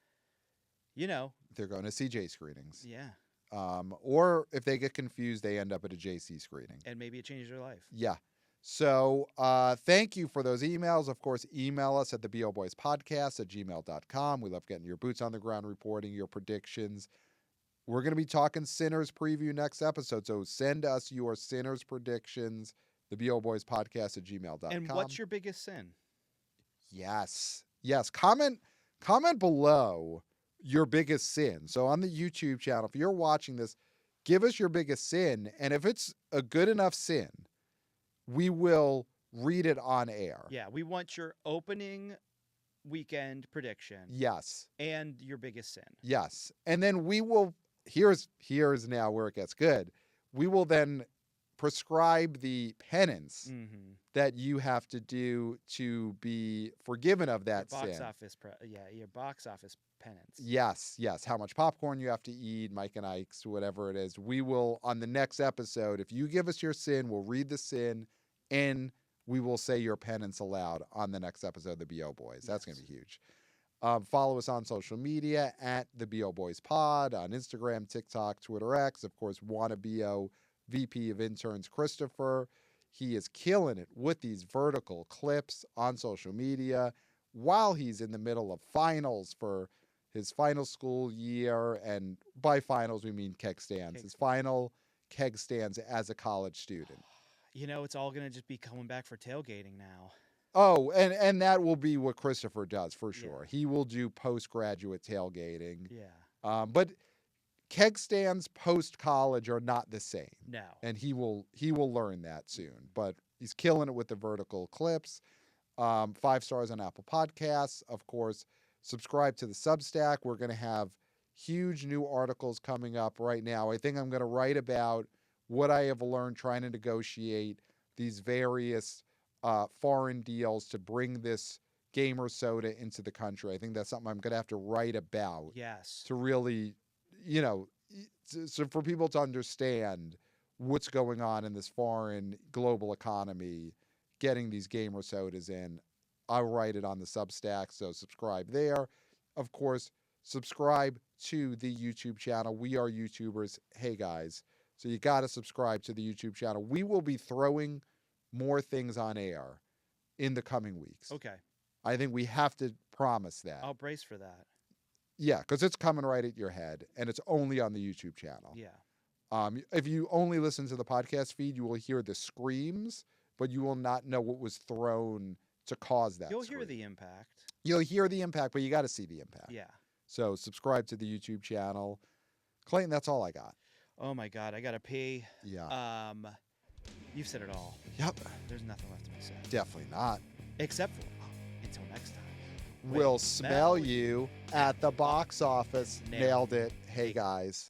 they're going to CJ screenings. Yeah. Or if they get confused, they end up at a JC screening. And maybe it changes their life. Yeah. So thank you for those emails. Of course, email us at theboboyspodcast@gmail.com. We love getting your boots on the ground reporting, your predictions. We're going to be talking Sinners preview next episode. So send us your Sinners predictions, theboboyspodcast@gmail.com. And what's your biggest sin? Yes. Comment below your biggest sin. So on the YouTube channel, if you're watching this, give us your biggest sin. And if it's a good enough sin, we will read it on air. Yeah, we want your opening weekend prediction. Yes. And your biggest sin. Yes. And then we will, here's now where it gets good. We will then prescribe the penance that you have to do to be forgiven of that sin. Your box office penance. Yes. How much popcorn you have to eat, Mike and Ike's, whatever it is. We will, on the next episode, if you give us your sin, we'll read the sin, and we will say your penance aloud on the next episode of the BO Boys. That's going to be huge. Follow us on social media at the BO Boys Pod on Instagram, TikTok, Twitter X. Of course, WannaBO VP of Interns Christopher. He is killing it with these vertical clips on social media while he's in the middle of finals for his final school year. And by finals, we mean keg stands. His final keg stands as a college student. It's all going to just be coming back for tailgating now. Oh, and that will be what Christopher does for sure. Yeah. He will do postgraduate tailgating. Yeah. But keg stands post-college are not the same. No. And he will learn that soon. But he's killing it with the vertical clips. 5 stars on Apple Podcasts. Of course, subscribe to the Substack. We're going to have huge new articles coming up right now. I think I'm going to write about what I have learned trying to negotiate these various foreign deals to bring this gamer soda into the country. I think that's something I'm going to have to write about. Yes. To really, so for people to understand what's going on in this foreign global economy, getting these gamer sodas in. I'll write it on the Substack, so subscribe there. Of course, subscribe to the YouTube channel. We are YouTubers. Hey, guys. So you got to subscribe to the YouTube channel. We will be throwing more things on air in the coming weeks. Okay. I think we have to promise that. I'll brace for that. Yeah, because it's coming right at your head, and it's only on the YouTube channel. Yeah. If you only listen to the podcast feed, you will hear the screams, but you will not know what was thrown to cause that. You'll scream. hear the impact. You'll hear the impact, but you got to see the impact. Yeah. So subscribe to the YouTube channel. Clayton, that's all I got. Oh my God, I gotta pee. Yeah. You've said it all. Yep. There's nothing left to be said. Definitely not. Except for until next time. We'll smell you at the box office. Nailed Nailed it. Hey, guys.